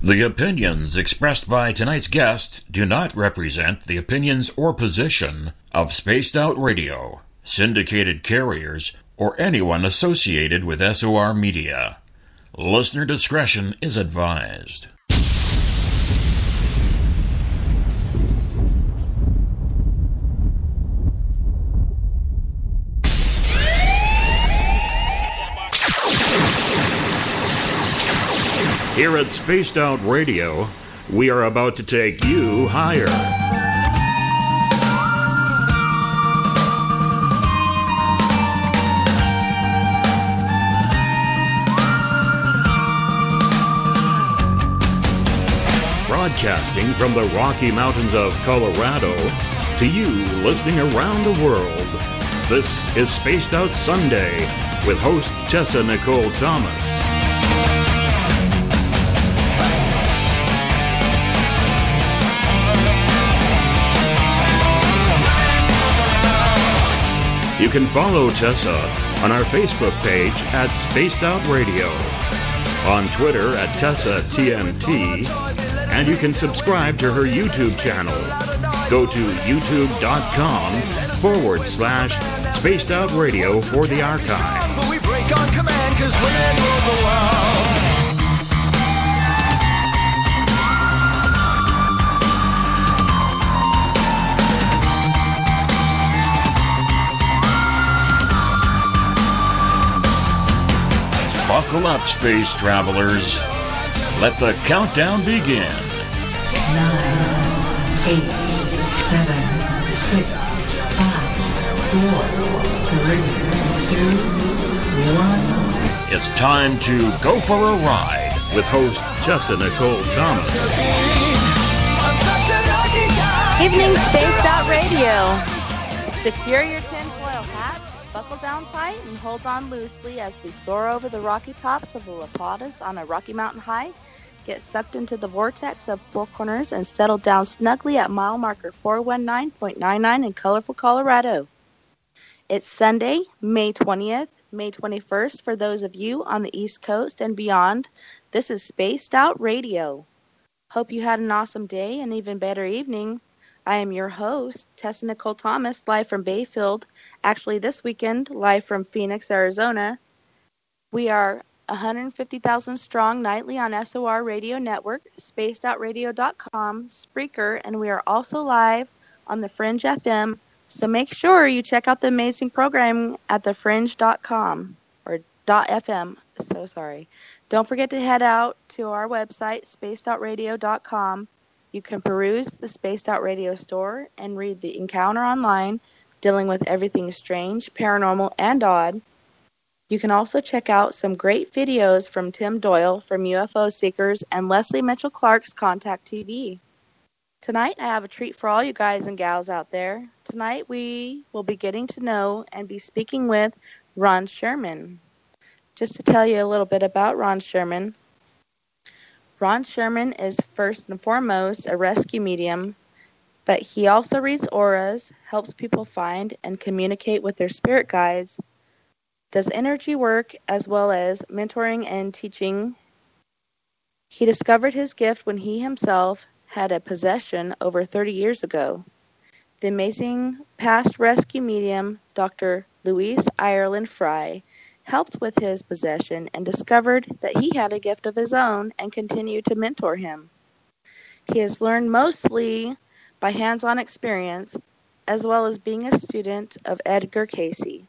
The opinions expressed by tonight's guest do not represent the opinions or position of Spaced Out Radio, syndicated carriers, or anyone associated with SOR Media. Listener discretion is advised. Here at Spaced Out Radio, we are about to take you higher. Broadcasting from the Rocky Mountains of Colorado to you listening around the world. This is Spaced Out Sunday with host Tessa Nicole Thomas. You can follow Tessa on our Facebook page at Spaced Out Radio, on Twitter at TessaTNT, and you can subscribe to her YouTube channel. Go to youtube.com/Spaced Out Radio for the archive. But we break on command 'cause women rule the world. Buckle up, space travelers. Let the countdown begin. 9, 8, 7, 6, 5, 4, 3, 2, 1. It's time to go for a ride with host Tessa Nicole Thomas. Evening Spaced Out Radio. Secure your tinfoil hats, buckle down tight, and hold on loosely as we soar over the rocky tops of the La Platas on a Rocky Mountain high, get sucked into the vortex of Four Corners, and settle down snugly at mile marker 419.99 in colorful Colorado. It's Sunday, May 20th, May 21st for those of you on the East Coast and beyond. This is Spaced Out Radio. Hope you had an awesome day and even better evening. I am your host, Tessa Nicole Thomas, live from Bayfield. Actually, this weekend, live from Phoenix, Arizona. We are 150,000 strong nightly on SOR Radio Network, spacedoutradio.com, Spreaker, and we are also live on the Fringe FM. So make sure you check out the amazing program at thefringe.com or .fm. So sorry. Don't forget to head out to our website, spacedoutradio.com. You can peruse the Spaced Out Radio store and read the Encounter online, dealing with everything strange, paranormal, and odd. You can also check out some great videos from Tim Doyle from UFO Seekers and Leslie Mitchell-Clark's Contact TV. Tonight, I have a treat for all you guys and gals out there. Tonight, we will be getting to know and be speaking with Ron Sherman. Just to tell you a little bit about Ron Sherman. Ron Sherman is first and foremost a rescue medium, but he also reads auras, helps people find and communicate with their spirit guides, does energy work as well as mentoring and teaching. He discovered his gift when he himself had a possession over 30 years ago. The amazing past rescue medium, Dr. Louise Ireland Fry, helped with his possession and discovered that he had a gift of his own and continued to mentor him. He has learned mostly by hands-on experience as well as being a student of Edgar Cayce,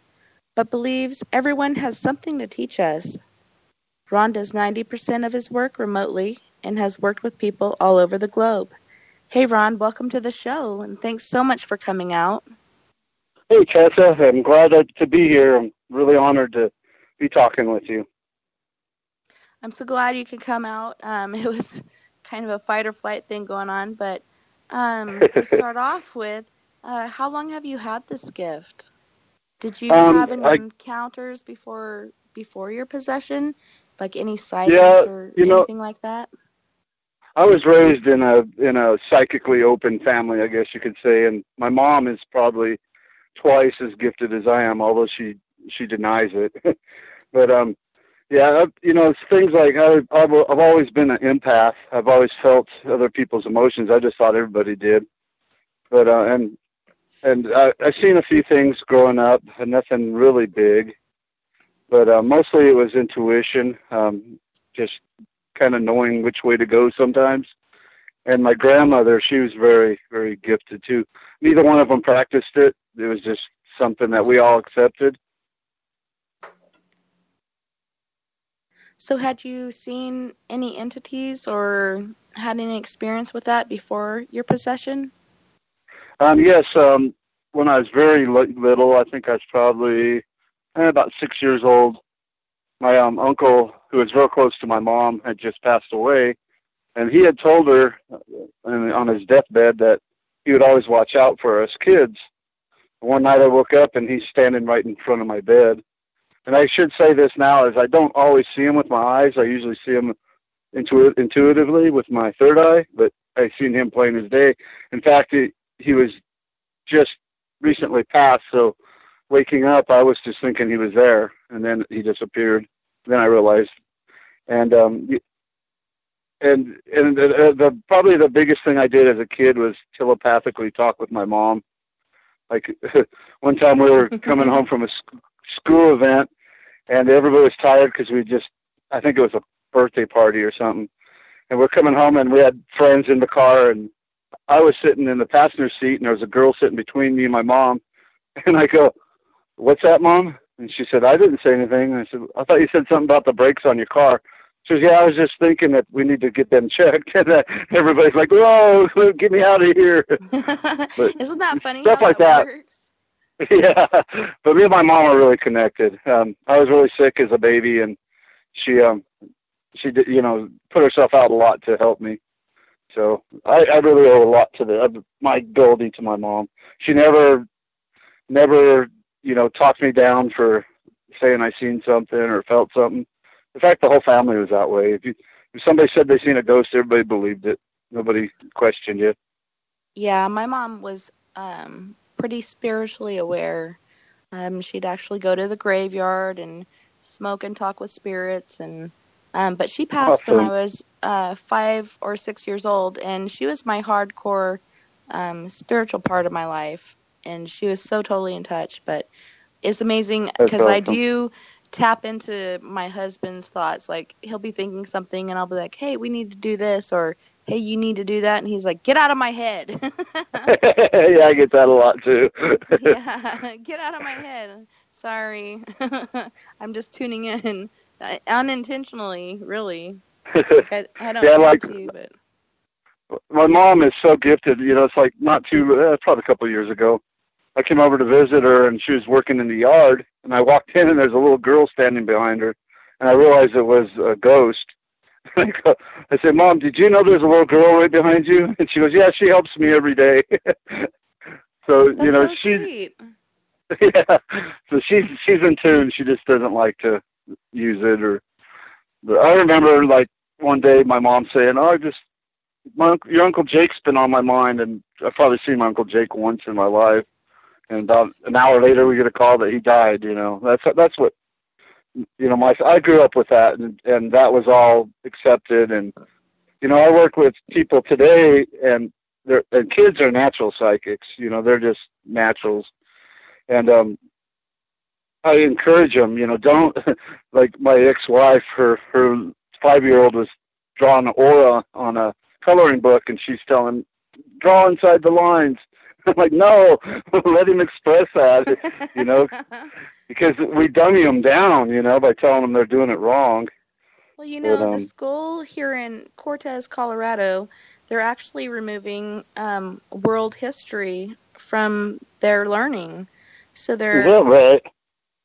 but believes everyone has something to teach us. Ron does 90% of his work remotely and has worked with people all over the globe. Hey Ron, welcome to the show and thanks so much for coming out. Hey Tessa, I'm glad to be here. I'm really honored to be talking with you. I'm so glad you could come out. It was kind of a fight or flight thing going on, but to start off with, how long have you had this gift? Did you have any encounters before your possession, like any sightings or anything like that? I was raised in a psychically open family, I guess you could say, and my mom is probably twice as gifted as I am, although she denies it. But Yeah, it's things like I've always been an empath. I've always felt other people's emotions. I just thought everybody did. But and I've seen a few things growing up, and nothing really big. But mostly it was intuition, just kind of knowing which way to go sometimes. And my grandmother, she was very, very gifted too. Neither one of them practiced it. It was just something that we all accepted. So had you seen any entities or had any experience with that before your possession? Yes, when I was very little, I think I was probably about 6 years old, my uncle, who was real close to my mom, had just passed away. And he had told her on his deathbed that he would always watch out for us kids. One night I woke up and he's standing right in front of my bed. And I should say this now, is I don't always see him with my eyes. I usually see him intuitively with my third eye, but I seen him plain as day. In fact, he was just recently passed, so waking up, I was just thinking he was there, and then he disappeared. Then I realized. And the probably the biggest thing I did as a kid was telepathically talk with my mom. Like one time we were coming home from a school event, and everybody was tired because I think it was a birthday party or something. And we're coming home, and we had friends in the car, and I was sitting in the passenger seat, and there was a girl sitting between me and my mom. And I go, "What's that, Mom?" And she said, "I didn't say anything." And I said, "I thought you said something about the brakes on your car." She says, "Yeah, I was just thinking that we need to get them checked." And everybody's like, "Whoa, get me out of here." But isn't that funny? Stuff like that. Works? Yeah, but me and my mom are really connected. I was really sick as a baby, and she did, put herself out a lot to help me. So I really owe a lot to my ability to my mom. She never, talked me down for saying I seen something or felt something. In fact, the whole family was that way. If somebody said they seen a ghost, everybody believed it. Nobody questioned you. Yeah, my mom was pretty spiritually aware. She'd actually go to the graveyard and smoke and talk with spirits, and but she passed when I was 5 or 6 years old, and she was my hardcore spiritual part of my life, and she was so totally in touch. But it's amazing because awesome. I do tap into my husband's thoughts. Like, he'll be thinking something, and I'll be like, "Hey, we need to do this," or "Hey, you need to do that," and he's like, "Get out of my head." Yeah, I get that a lot too. Yeah, get out of my head. Sorry. I'm just tuning in. Unintentionally, really. Like, I don't want to, but my mom is so gifted. It's like probably a couple of years ago. I came over to visit her, and she was working in the yard, and I walked in, and there's a little girl standing behind her, and I realized it was a ghost. I said, "Mom, did you know there's a little girl right behind you?" And she goes, "Yeah, she helps me every day." So that's so sweet. Yeah, so she's in tune. She just doesn't like to use it. But I remember like one day my mom saying, "Oh, your Uncle Jake's been on my mind," and I've probably seen my Uncle Jake once in my life. And about an hour later, we get a call that he died. That's what I grew up with that, and that was all accepted. And I work with people today, and kids are natural psychics. They're just naturals. And I encourage them, don't, like my ex-wife, her 5-year-old was drawing an aura on a coloring book, and she's telling, "Draw inside the lines." I'm like, "No, let him express that," because we dummy them down, by telling them they're doing it wrong. Well, the school here in Cortez, Colorado, they're actually removing world history from their learning. So they're right.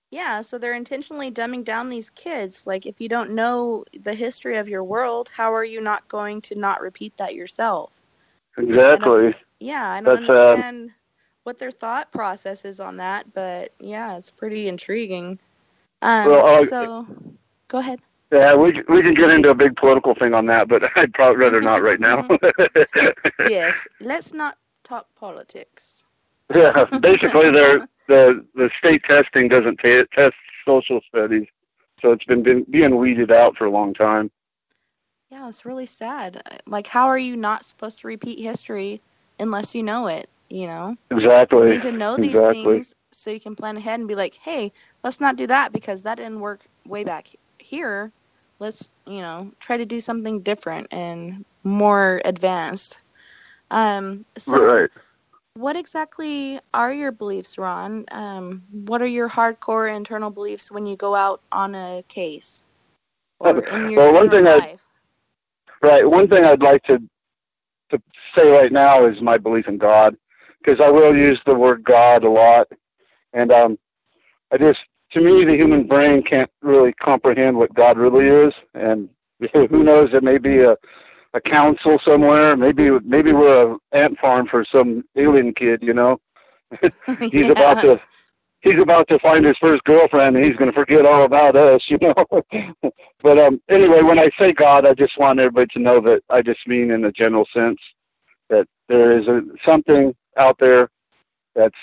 Yeah, so they're intentionally dumbing down these kids. Like, if you don't know the history of your world, how are you not going to not repeat that yourself? Exactly. I don't understand what their thought process is on that, but yeah, it's pretty intriguing. So, go ahead. Yeah, we can get into a big political thing on that, but I'd probably rather not right now. Yes, let's not talk politics. Yeah, basically the state testing doesn't test social studies, So it's been being weeded out for a long time. Yeah, it's really sad. Like, how are you not supposed to repeat history unless you know it, you know? Exactly. You need to know these things so you can plan ahead and be like, hey, let's not do that because that didn't work way back here. Let's, you know, try to do something different and more advanced. So Right. what exactly are your beliefs, Ron? What are your hardcore internal beliefs when you go out on a case or in your life? One thing I'd like to say right now is my belief in God, because I will use the word God a lot, and to me, the human brain can't really comprehend what God really is, and who knows, it may be a council somewhere, maybe we're an ant farm for some alien kid, you know. He's about to find his first girlfriend, and he's going to forget all about us, you know. But anyway, when I say God, I just want everybody to know that I just mean in a general sense that there is something out there that's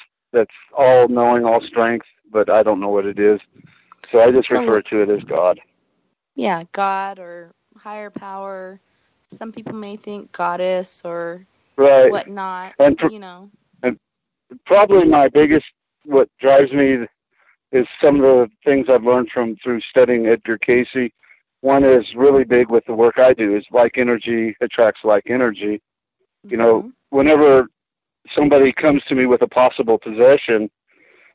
all knowing, all strength, but I don't know what it is. So I just refer to it as God. Yeah, God or higher power. Some people may think goddess or whatnot, and you know. And probably my biggest, what drives me is some of the things I've learned through studying Edgar Cayce. One is really big with the work I do is like energy attracts like energy. You know, whenever somebody comes to me with a possible possession,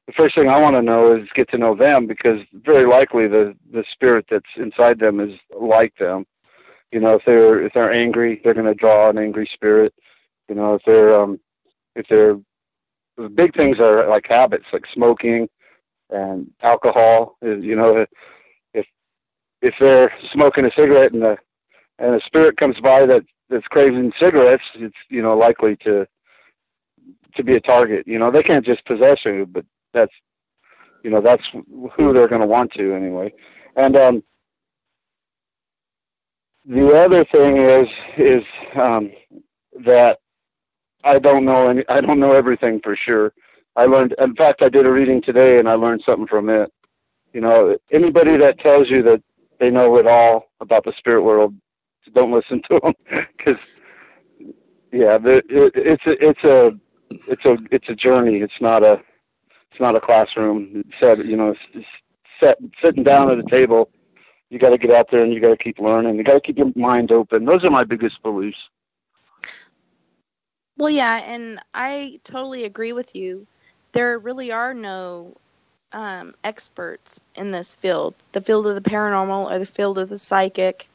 the first thing I want to know is get to know them, because very likely the spirit that's inside them is like them. You know, if they're angry, they're going to draw an angry spirit. You know, if they're the big things are like habits, like smoking and alcohol. You know, if they're smoking a cigarette and a spirit comes by that's craving cigarettes, it's, you know, likely to be a target. You know, they can't just possess you, but that's who they're going to want to anyway. And the other thing is that I don't know everything for sure. In fact, I did a reading today and I learned something from it. You know, anybody that tells you that they know it all about the spirit world, don't listen to them, because it's a journey. It's not a classroom. Sitting down at a table. You got to get out there and you got to keep learning. You got to keep your mind open. Those are my biggest beliefs. Well, yeah, and I totally agree with you. There really are no experts in this field, the field of the paranormal or the field of the psychic.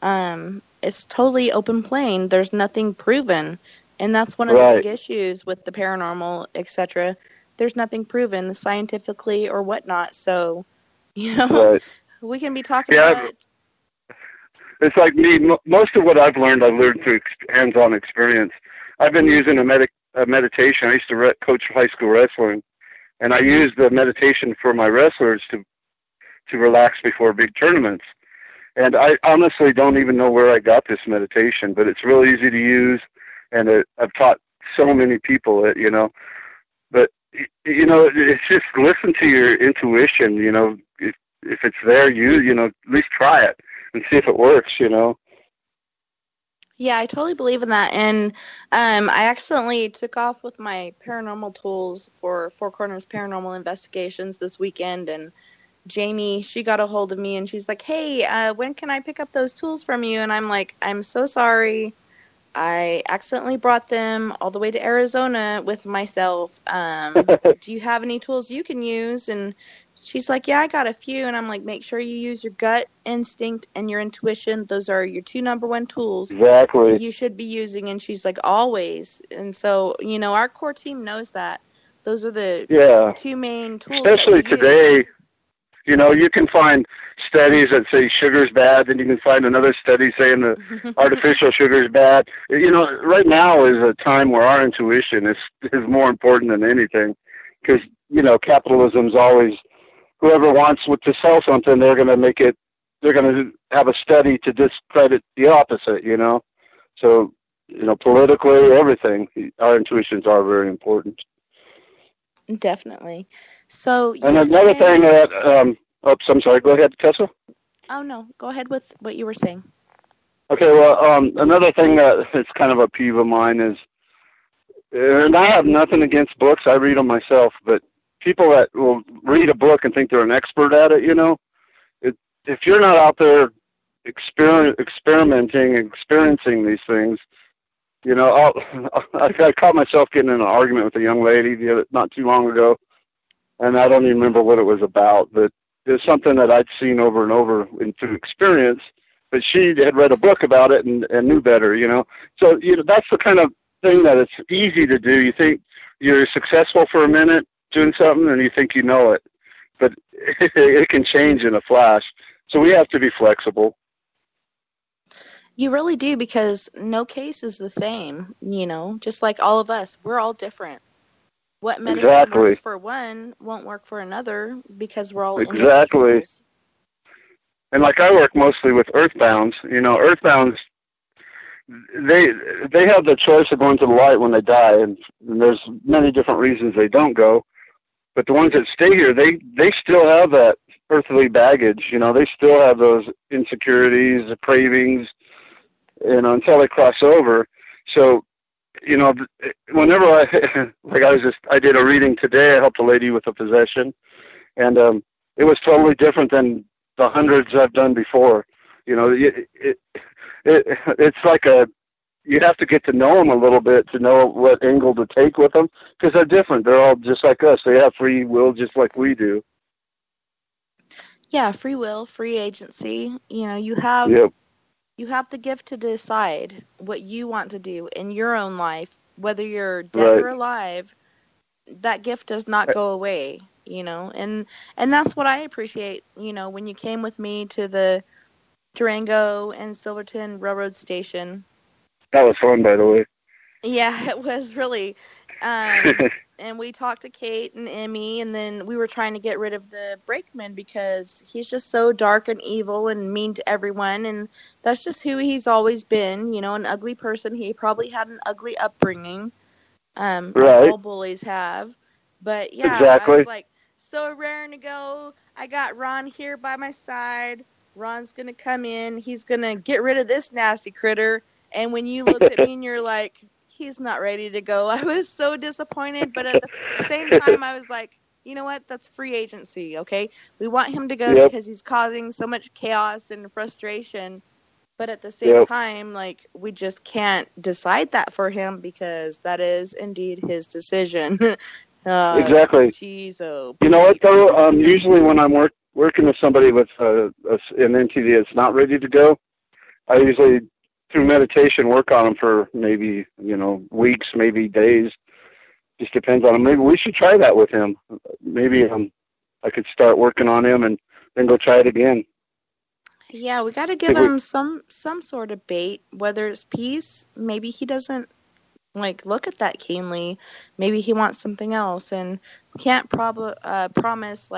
It's totally open plain. There's nothing proven, and that's one of the big issues with the paranormal, etc. There's nothing proven scientifically or whatnot. So, you know, we can be talking about it. It's like me. Most of what I've learned through hands-on experience. I've been using a meditation. I used to coach high school wrestling, and I used the meditation for my wrestlers to relax before big tournaments. And I honestly don't even know where I got this meditation, but it's real easy to use, and I've taught so many people it, you know. But, you know, it's just listen to your intuition, you know. If it's there, you know, at least try it and see if it works, you know. Yeah, I totally believe in that. And I accidentally took off with my paranormal tools for Four Corners Paranormal Investigations this weekend. And Jamie, she got a hold of me and she's like, hey, when can I pick up those tools from you? And I'm like, I'm so sorry. I accidentally brought them all the way to Arizona with myself. Do you have any tools you can use? And she's like, yeah, I got a few. And I'm like, make sure you use your gut instinct and your intuition. Those are your two number one tools that you should be using. And she's like, always. And so, you know, our core team knows that. Those are the two main tools. Especially today, you know, you can find studies that say sugar's bad, and you can find another study saying that artificial sugar is bad. You know, right now is a time where our intuition is more important than anything, because, you know, capitalism's always, whoever wants to sell something, they're going to have a study to discredit the opposite, you know. So, you know, politically, everything, our intuitions are very important. Definitely. So, and another thing that Oops, I'm sorry. Go ahead, Tessa. Oh, no. Go ahead with what you were saying. Okay, well, another thing that is kind of a peeve of mine is, and I have nothing against books. I read them myself, but people that will read a book and think they're an expert at it, if you're not out there experimenting and experiencing these things, I caught myself getting in an argument with a young lady not too long ago, and I don't even remember what it was about, but it's something that I'd seen over and over through experience, but she had read a book about it and knew better, So, that's the kind of thing that it's easy to do. You think you're successful for a minute doing something and you think you know it, but it can change in a flash. So we have to be flexible. You really do, because no case is the same, just like all of us. We're all different. What medicine works for one won't work for another because we're all individuals. And like I work mostly with earthbounds. Earthbounds, they have the choice of going to the light when they die, and there's many different reasons they don't go. But the ones that stay here, they still have that earthly baggage. They still have those insecurities, the cravings, until they cross over. So, whenever I did a reading today, I helped a lady with a possession, and it was totally different than the hundreds I've done before. It's like you have to get to know them a little bit to know what angle to take with them, because they're different. They're all just like us. They have free will just like we do. Yeah, free will, free agency. You have you have the gift to decide what you want to do in your own life, whether you're dead or alive. That gift does not go away, and that's what I appreciate, when you came with me to the Durango and Silverton Railroad Station. That was fun, by the way. Yeah, it was really. And we talked to Kate and Emmy, and then we were trying to get rid of the brakeman because he's just so dark and evil and mean to everyone, and that's just who he's always been, an ugly person. He probably had an ugly upbringing, as all bullies have. But yeah, exactly. I was like so raring to go. I got Ron here by my side. Ron's going to come in. He's going to get rid of this nasty critter. And when you looked at me and you're like, he's not ready to go, I was so disappointed. But at the same time, I was like, you know what? That's free agency, okay? We want him to go because he's causing so much chaos and frustration. But at the same time, we just can't decide that for him because that is indeed his decision. Exactly. Jeez, oh. You know what, though? Usually when I'm working with somebody with an entity that's not ready to go, I usually, through meditation, work on them for maybe, weeks, maybe days. Just depends on him. Maybe we should try that with him. Maybe I could start working on him and then go try it again. Yeah, we got to give him some sort of bait, whether it's peace. Maybe he doesn't look at that keenly. Maybe he wants something else, and we can't promise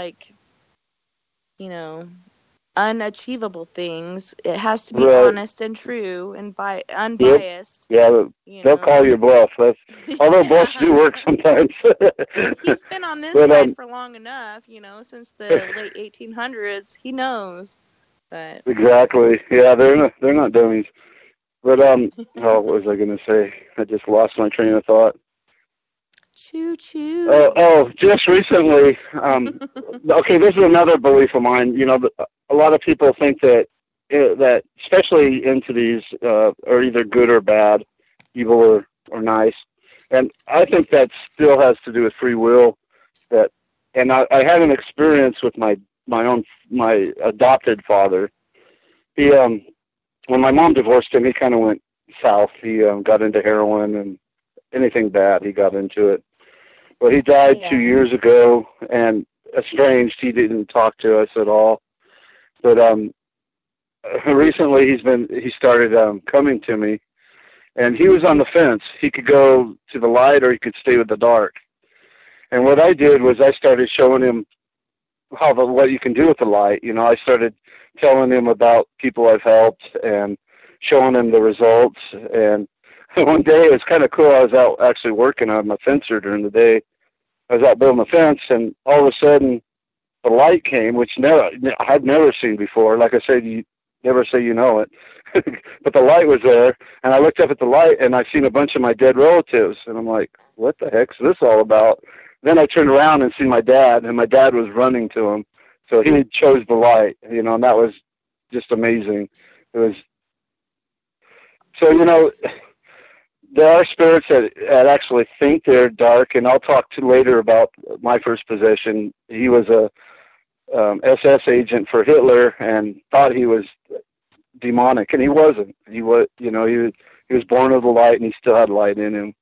unachievable things. It has to be honest and true and unbiased. Yeah, they'll call you bluff. Although bluffs do work sometimes. He's been on this side for long enough, since the late 1800s. He knows. But exactly. Yeah, they're not dummies. But what was I going to say? I just lost my train of thought. Choo choo. Just recently. Okay, this is another belief of mine. A lot of people think that especially entities are either good or bad, evil or nice, and I think that still has to do with free will. And I had an experience with my adopted father. He when my mom divorced him, he kind of went south. He got into heroin and anything bad, he got into it. Well, he died 2 years ago, and estranged. He didn't talk to us at all. But recently he started coming to me, and he was on the fence. He could go to the light or he could stay with the dark. And what I did was I started showing him what you can do with the light. I started telling him about people I've helped and showing him the results. And one day it was kind of cool. I was out actually working. I'm a fencer during the day. I was out building a fence, and all of a sudden the light came, which I'd never seen before. Like I said, you never say you know it. But the light was there, and I looked up at the light, and I seen a bunch of my dead relatives, and I'm like, what the heck's this all about? Then I turned around and see my dad, and my dad was running to him. So he chose the light, and that was just amazing. It was, so, there are spirits that actually think they're dark, and I'll talk to later about my first possession. He was a SS agent for Hitler and thought he was demonic, and he wasn't. He was, he was born of the light, and he still had light in him.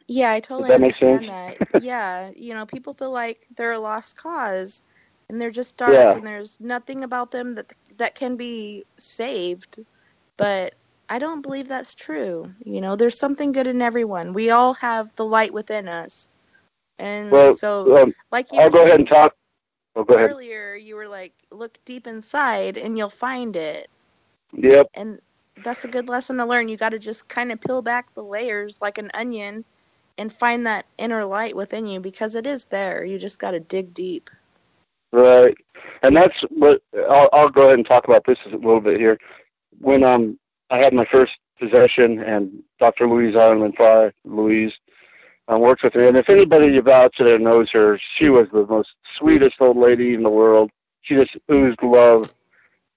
Yeah, I totally understand that. Yeah, people feel like they're a lost cause, and they're just dark, and there's nothing about them that can be saved. But I don't believe that's true. There's something good in everyone. We all have the light within us. And like you I'll go ahead and talk. Oh, go ahead. Earlier, you were like, look deep inside and you'll find it. Yep. And that's a good lesson to learn. You got to just kind of peel back the layers like an onion and find that inner light within you, because it is there. You just got to dig deep. Right. And that's what I'll go ahead and talk about this a little bit here. When I had my first possession, and Dr. Louise Ireland Fry, Louise, works with her. And if anybody about there knows her, she was the most sweetest old lady in the world. She just oozed love.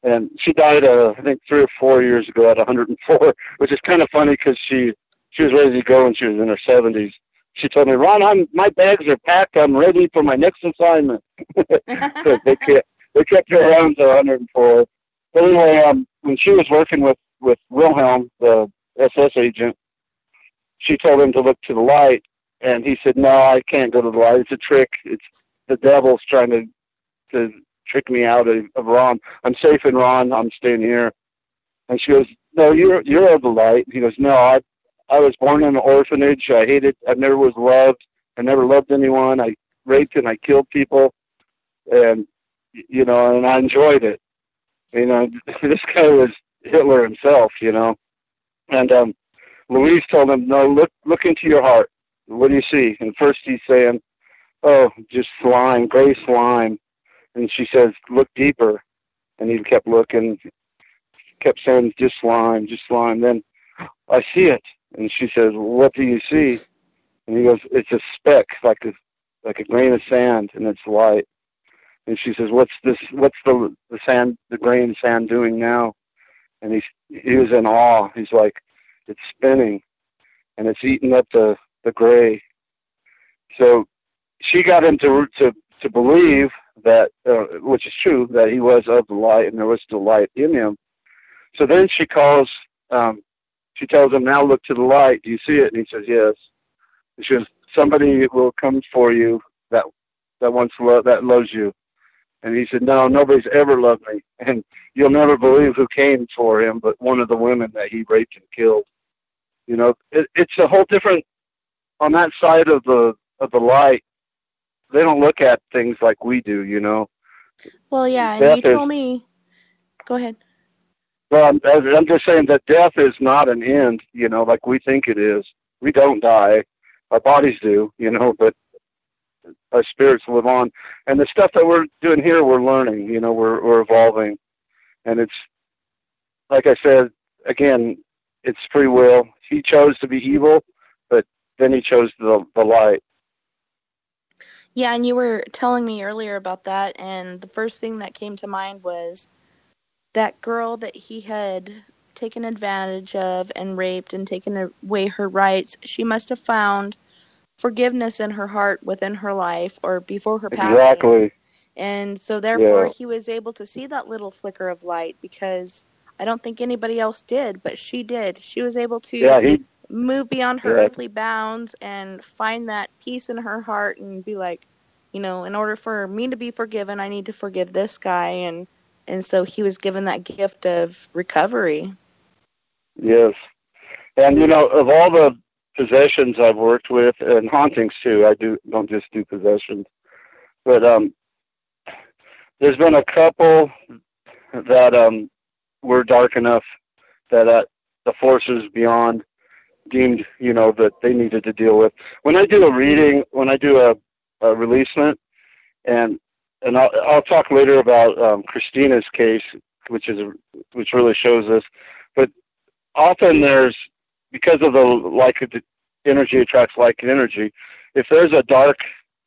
And she died, I think, 3 or 4 years ago at 104, which is kind of funny because she was ready to go when she was in her 70s. She told me, Ron, my bags are packed. I'm ready for my next assignment. they kept her around to 104. But anyway, when she was working with Wilhelm, the SS agent, she told him to look to the light. And he said, no, I can't go to the light. It's a trick. It's the devil's trying to trick me out of Ron. I'm safe in Ron. I'm staying here. And she goes, no, you're of the light. And he goes, no, I was born in an orphanage. I hated. I never was loved. I never loved anyone. I raped and I killed people. And, and I enjoyed it. This guy was Hitler himself, And Louise told him, no, look into your heart. What do you see? And first he's saying, oh, just slime, gray slime. And she says, look deeper. And he kept looking, kept saying, just slime, just slime. Then I see it. And she says, well, what do you see? And he goes, it's a speck, like a grain of sand, and it's light. And she says, what's the sand, the grain of sand doing now? And he was in awe. He's like, it's spinning, and it's eating up the gray. So she got him to believe that, which is true, that he was of the light and there was still light in him. So then she tells him, now look to the light. Do you see it? And he says, yes. And she goes, somebody will come for you that loves you. And he said, no, nobody's ever loved me. And you'll never believe who came for him, but one of the women that he raped and killed. It's a whole different, on that side of the light, they don't look at things like we do, Well, yeah, and you told me, go ahead. Well, I'm just saying that death is not an end, like we think it is. We don't die. Our bodies do, but our spirits live on. And the stuff that we're doing here, we're learning, we're evolving. And it's, like I said, again, it's free will. He chose to be evil, but then he chose the light. Yeah, and you were telling me earlier about that, and the first thing that came to mind was that girl that he had taken advantage of and raped and taken away her rights. She must have found forgiveness in her heart within her life or before her passing. Exactly. And so therefore he was able to see that little flicker of light, because I don't think anybody else did, but she did. She was able to move beyond her earthly bounds and find that peace in her heart and be like, in order for me to be forgiven, I need to forgive this guy. And so he was given that gift of recovery. Yes. And, of all the possessions I've worked with, and hauntings too, don't just do possessions, but there's been a couple that were dark enough that the forces beyond deemed, that they needed to deal with. When I do a reading, when I do a releasement, and I'll talk later about Christina's case, which really shows this. But often because of the energy attracts like energy. If there's a dark,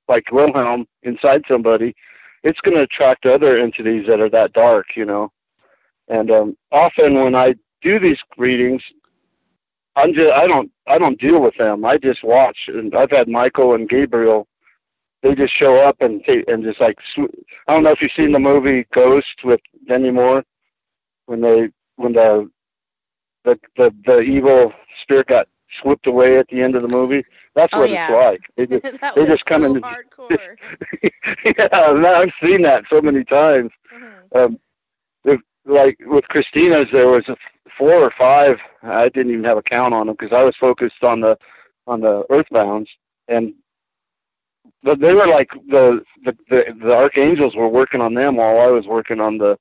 like Wilhelm, inside somebody, it's going to attract other entities that are that dark, And often when I do these readings, I don't deal with them. I just watch. And I've had Michael and Gabriel. They just show up and just like, I don't know if you've seen the movie Ghost with Demi Moore, when the evil spirit got slipped away at the end of the movie. That's what it's like. They just come in. Hardcore. Yeah, I've seen that so many times. Like with Christina's, there was 4 or 5. I didn't even have a count on them because I was focused on the Earthbounds, but they were like the archangels were working on them while I was working on the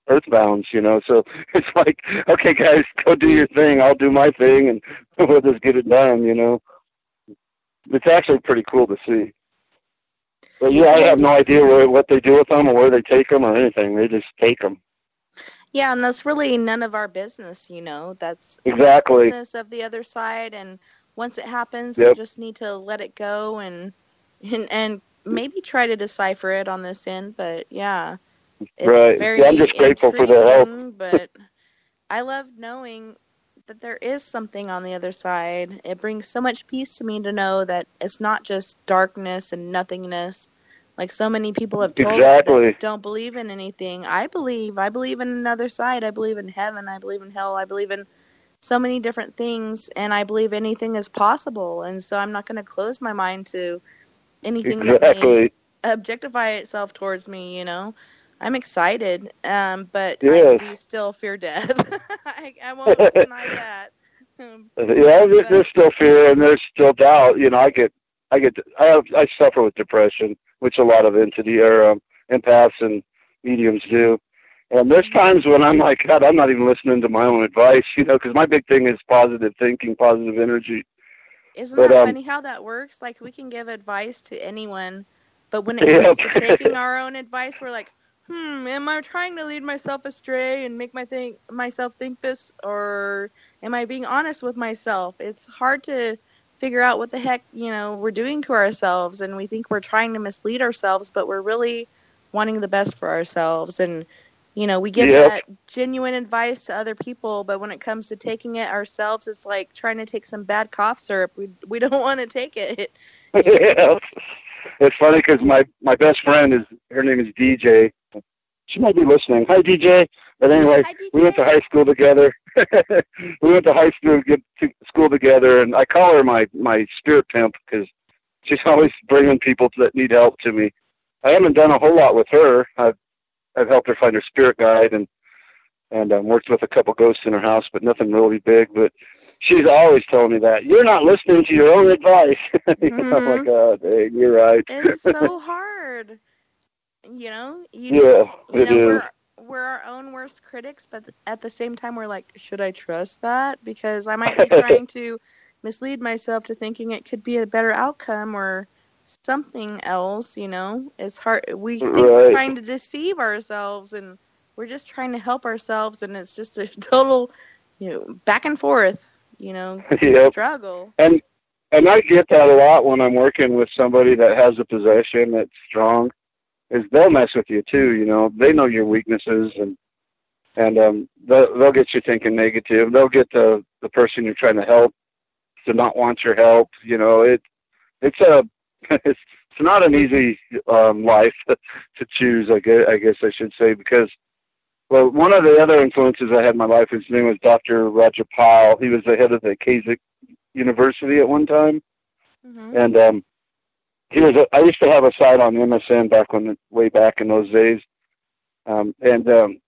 Earthbounds, So it's like, okay, guys, go do your thing. I'll do my thing, and we'll just get it done. It's actually pretty cool to see. But yeah, I have no idea what they do with them or where they take them or anything. They just take them. Yeah, and that's really none of our business. That's exactly the business of the other side. And once it happens, we just need to let it go and maybe try to decipher it on this end. But yeah. It's very I'm just grateful for their help. But I love knowing that there is something on the other side. It brings so much peace to me to know that it's not just darkness and nothingness. Like so many people have told me that don't believe in anything. I believe in another side. I believe in heaven. I believe in hell. I believe in so many different things, and I believe anything is possible. And so I'm not going to close my mind to anything that may objectify itself towards me, I'm excited, but I do still fear death. I won't deny that. There's still fear and there's still doubt. I suffer with depression, which a lot of empaths and mediums do. And there's times when I'm like, God, I'm not even listening to my own advice, because my big thing is positive thinking, positive energy. Isn't that funny how that works? Like, we can give advice to anyone, but when it comes to taking our own advice, we're like, am I trying to lead myself astray and make myself think this, or am I being honest with myself? It's hard to figure out what the heck, we're doing to ourselves, and we think we're trying to mislead ourselves, but we're really wanting the best for ourselves. And, we give that genuine advice to other people, but when it comes to taking it ourselves, it's like trying to take some bad cough syrup. We don't want to take it. Yeah. It's funny because my best friend her name is DJ. She might be listening. Hi, DJ. But anyway, Hi, DJ. We went to high school together. We went to high school together, and I call her my spirit pimp because she's always bringing people that need help to me. I haven't done a whole lot with her. I've helped her find her spirit guide and worked with a couple ghosts in her house, but nothing really big. But she's always telling me that you're not listening to your own advice. I'm like, oh, dang, you're right. It's so hard. We're our own worst critics, but at the same time, we're like, should I trust that? Because I might be trying to mislead myself to thinking it could be a better outcome or something else, It's hard. We think we're trying to deceive ourselves, and we're just trying to help ourselves, and it's just a total, back and forth, struggle. And I get that a lot when I'm working with somebody that has a possession that's strong. Is they'll mess with you too, They know your weaknesses, and they'll get you thinking negative. They'll get the person you're trying to help to not want your help. It's not an easy life to choose. I guess I should say, because one of the other influences I had in my life, his name was Dr. Roger Powell. He was the head of the Keswick University at one time, and I used to have a site on MSN way back in those days, and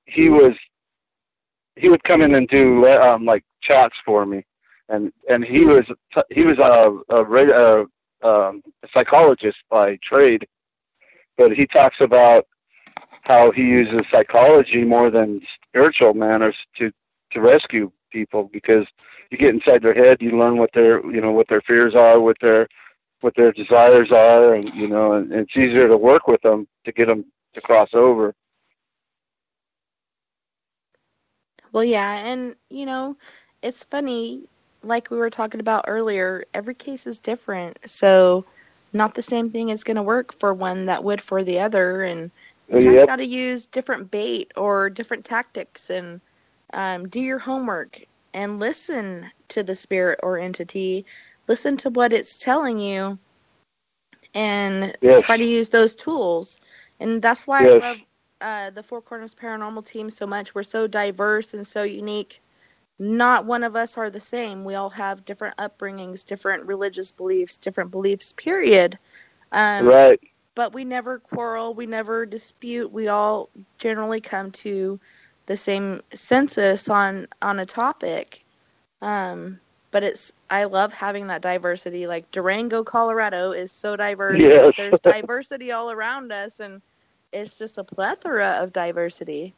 he would come in and do like chats for me, and he was a psychologist by trade, but he talks about how he uses psychology more than spiritual manners to rescue people, because you get inside their head, you learn what their fears are, what their what their desires are, and and it's easier to work with them to get them to cross over. Well, yeah, and it's funny, like we were talking about earlier, every case is different, so not the same thing is going to work for one that would for the other, and you kind of got to use different bait or different tactics, and do your homework and listen to the spirit or entity, listen to what it's telling you, and try to use those tools. And that's why I love the Four Corners Paranormal team so much. We're so diverse and so unique. Not one of us are the same. We all have different upbringings, different religious beliefs, different beliefs, period. Right. But we never quarrel. We never dispute. We all generally come to the same consensus on a topic. But I love having that diversity. Like Durango, Colorado is so diverse. Yes. There's diversity all around us, and it's just a plethora of diversity.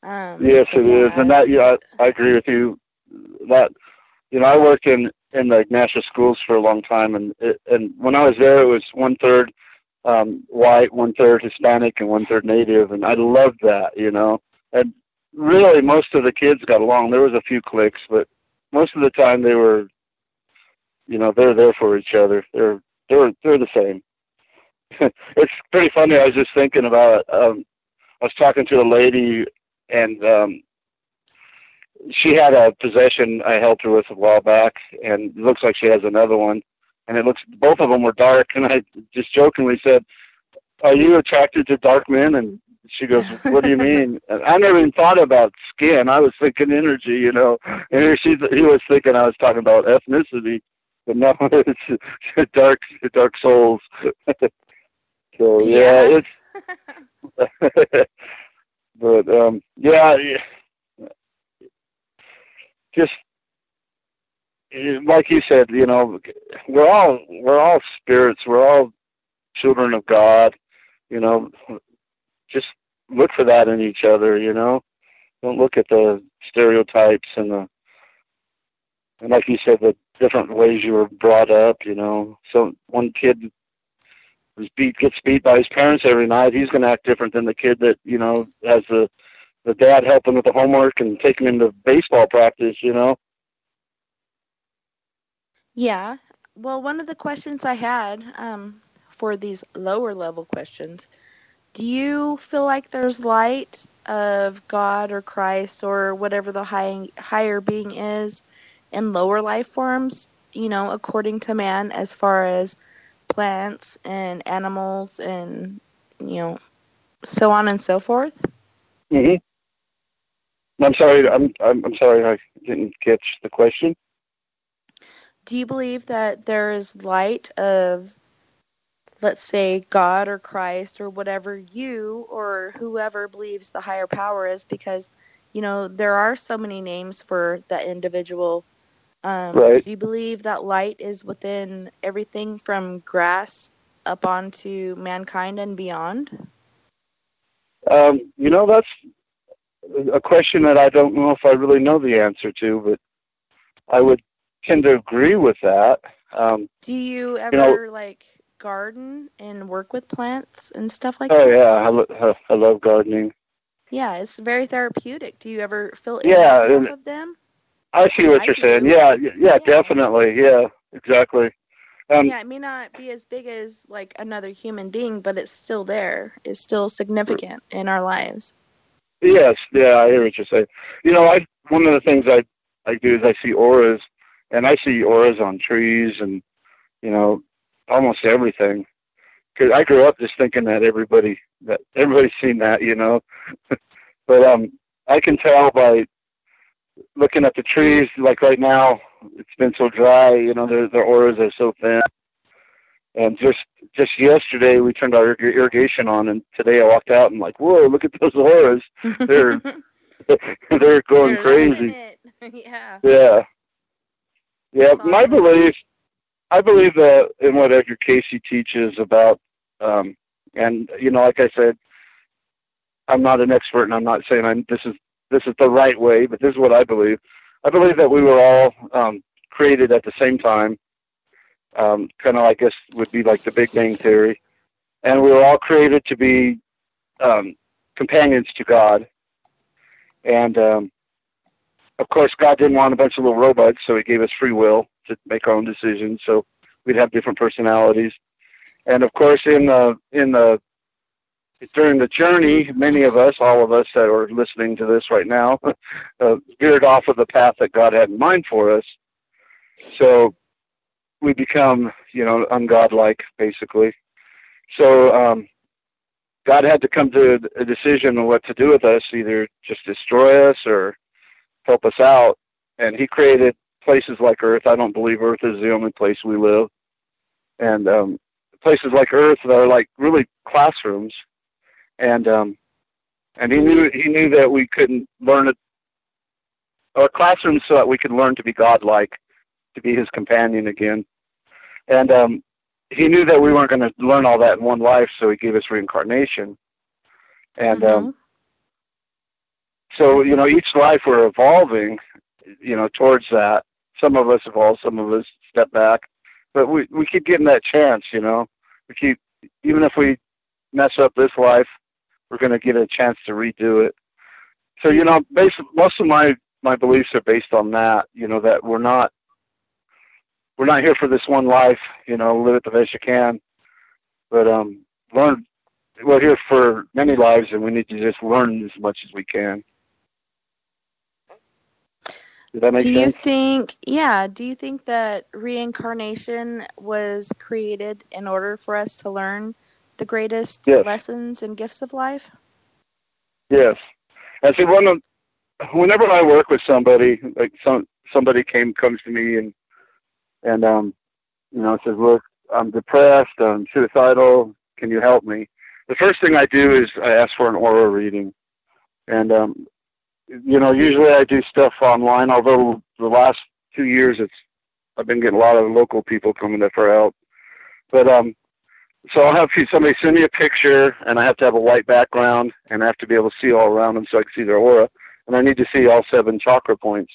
Yes, it is. And that, I agree with you. That, I worked in the national schools for a long time, and when I was there, it was 1/3 white, 1/3 Hispanic, and 1/3 Native, and I loved that, And really, most of the kids got along. There was a few cliques, but most of the time they were, they're there for each other. They're the same. It's pretty funny. I was just thinking about. I was talking to a lady, and she had a possession I helped her with a while back, and it looks like she has another one. And both of them were dark, and I just jokingly said, "Are you attracted to dark men?" And she goes, "What do you mean?" And I never even thought about skin. I was thinking energy, And he was thinking I was talking about ethnicity, but no, it's dark souls. So yeah, it's. But just like you said, we're all spirits. We're all children of God. Just look for that in each other. Don't look at the stereotypes and like you said, the different ways you were brought up. So one kid gets beat by his parents every night. He's going to act different than the kid that has the dad helping with the homework and taking him to baseball practice. Yeah. Well, one of the questions I had for these lower level questions, do you feel like there's light of God or Christ or whatever the higher being is in lower life forms, according to man, as far as plants and animals and, so on and so forth? Mm-hmm. I'm sorry. I'm sorry. I didn't catch the question. Do you believe that there is light of, let's say, God or Christ or whatever you or whoever believes the higher power is? Because, there are so many names for that individual. Right. Do you believe that light is within everything from grass up onto mankind and beyond? That's a question that I don't know if I really know the answer to, but I would tend to agree with that. Do you ever garden and work with plants and stuff like that? Oh yeah, I love gardening. Yeah, it's very therapeutic. Do you ever feel energy off of them? I see what you're saying. Yeah, definitely. Yeah, exactly. It may not be as big as another human being, but it's still there. It's still significant in our lives. Yes, yeah, I hear what you're saying. One of the things I do is I see auras, and I see auras on trees and, almost everything. Because I grew up just thinking that everybody's seen that, But I can tell by looking at the trees, like right now, it's been so dry, their auras are so thin. And just yesterday, we turned our irrigation on, and today I walked out and whoa, look at those auras. They're going crazy. Yeah. Yeah. Yeah. Awesome. I believe that in what Edgar Casey teaches about, and like I said, I'm not an expert, and I'm not saying this is the right way, but this is what I believe. I believe that we were all created at the same time, kind of, I guess, would be like the Big Bang Theory. And we were all created to be companions to God. And, of course, God didn't want a bunch of little robots, so he gave us free will to make our own decisions. So we'd have different personalities. And, of course, during the journey, many of us, all of us that are listening to this right now, veered off of the path that God had in mind for us. So we become, ungodlike, basically. So God had to come to a decision on what to do with us, either just destroy us or help us out. And he created places like Earth. I don't believe Earth is the only place we live. And places like Earth that are like really classrooms. And he knew that we couldn't learn it, or classrooms, so that we could learn to be godlike, to be his companion again. And he knew that we weren't going to learn all that in one life, so he gave us reincarnation. And so, each life we're evolving, towards that. Some of us evolve, some of us step back. But we keep getting that chance, We keep, even if we mess up this life, we're going to get a chance to redo it. So, most of my beliefs are based on that, that we're not here for this one life, live it the best you can. But we're here for many lives, and we need to just learn as much as we can. Does that make sense? Do you think that reincarnation was created in order for us to learn the greatest lessons and gifts of life? Yes. And see, whenever I work with somebody, like somebody comes to me and says, look, I'm depressed, I'm suicidal, can you help me? The first thing I do is I ask for an aura reading. And, usually I do stuff online, although the last 2 years I've been getting a lot of local people coming in for help. But, so I'll have somebody send me a picture, and I have to have a white background, and I have to be able to see all around them so I can see their aura. And I need to see all 7 chakra points.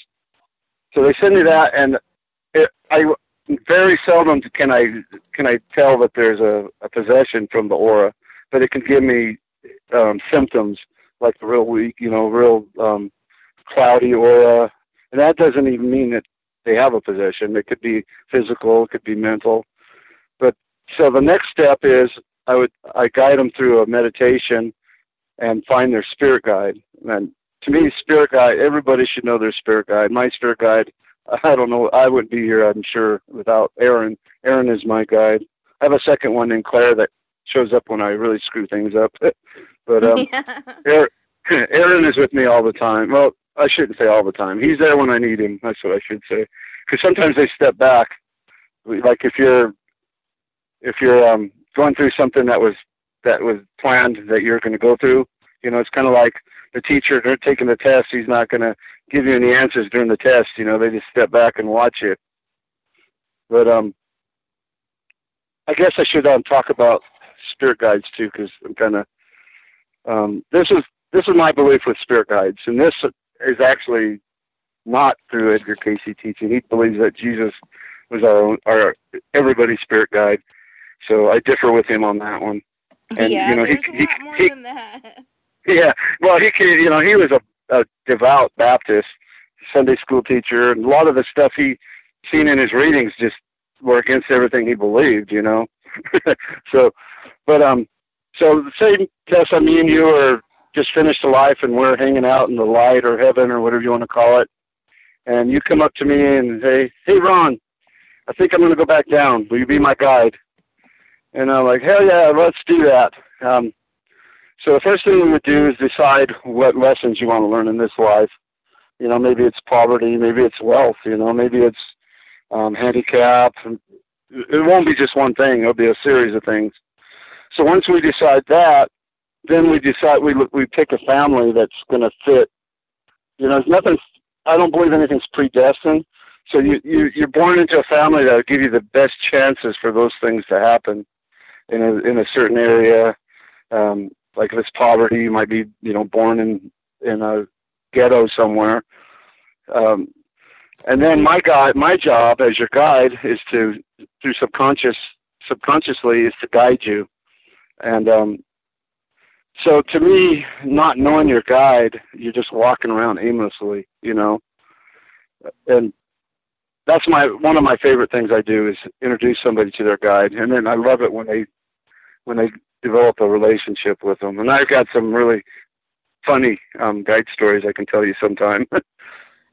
So they send me that, and I very seldom can I tell that there's a possession from the aura, but it can give me symptoms like the real weak, real cloudy aura, and that doesn't even mean that they have a possession. It could be physical, it could be mental. But so the next step is I guide them through a meditation and find their spirit guide. And to me, spirit guide, everybody should know their spirit guide. My spirit guide, I don't know, I wouldn't be here, I'm sure, without Aaron. Aaron is my guide. I have a second one named Claire that shows up when I really screw things up. But Aaron is with me all the time. Well, I shouldn't say all the time. He's there when I need him. That's what I should say. Because sometimes they step back. Like if you're going through something that was planned that you're going to go through, it's kind of like the teacher. They're taking the test. He's not going to give you any answers during the test. They just step back and watch it. But I guess I should talk about spirit guides too, because I'm kind of this is my belief with spirit guides, and this is actually not through Edgar Casey teaching. He believes that Jesus was our everybody's spirit guide, so I differ with him on that one. And there's a lot more than that. Yeah, well, he was a devout Baptist Sunday school teacher, and a lot of the stuff he seen in his readings just were against everything he believed. So say, Tessa, me and you are just finished a life and we're hanging out in the light or heaven or whatever you want to call it, and you come up to me and say, hey, Ron, I think I'm going to go back down. Will you be my guide? And I'm like, hell yeah, let's do that. So the first thing we would do is decide what lessons you want to learn in this life. Maybe it's poverty, maybe it's wealth, maybe it's handicap. It won't be just one thing. It'll be a series of things. So once we decide that, then we decide we pick a family that's going to fit. There's nothing. I don't believe anything's predestined. So you're born into a family that will give you the best chances for those things to happen in a certain area. Like if it's poverty, you might be born in a ghetto somewhere. And then my job as your guide is to, through subconsciously, is to guide you. And so to me, not knowing your guide, you're just walking around aimlessly, and that's one of my favorite things I do is introduce somebody to their guide, and then I love it when they develop a relationship with them. And I've got some really funny guide stories I can tell you sometime.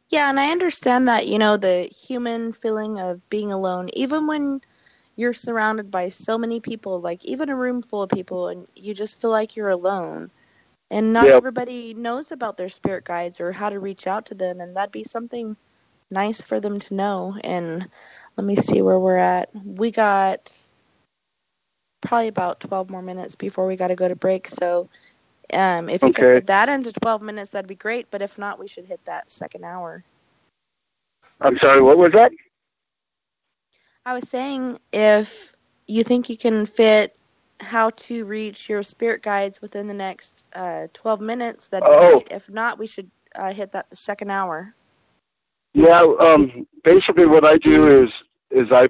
Yeah, and I understand that, the human feeling of being alone, even when you're surrounded by so many people, like even a room full of people, and you just feel like you're alone. And not everybody knows about their spirit guides or how to reach out to them, and that'd be something nice for them to know. And let me see where we're at. We got probably about 12 more minutes before we got to go to break, so if you could put that into 12 minutes, that'd be great. But if not, we should hit that second hour. I'm sorry, what was that? I was saying if you think you can fit how to reach your spirit guides within the next 12 minutes, that'd be great. If not, we should hit that the second hour. Yeah, basically what I do is I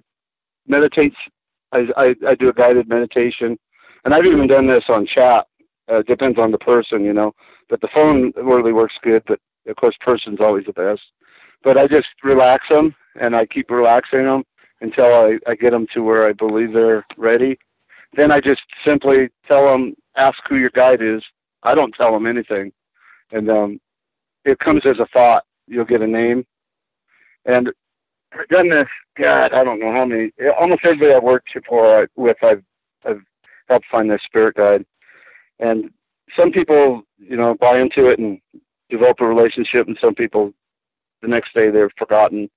meditate. I do a guided meditation, and I've even done this on chat. Depends on the person, but the phone really works good, but of course person's always the best. But I just relax them, and I keep relaxing them until I get them to where I believe they're ready. Then I just simply tell them, ask who your guide is. I don't tell them anything. And it comes as a thought. You'll get a name. And I've done this, God, I don't know how many, almost everybody I've worked with, I've helped find their spirit guide. And some people, buy into it and develop a relationship, and some people, the next day, they're forgotten.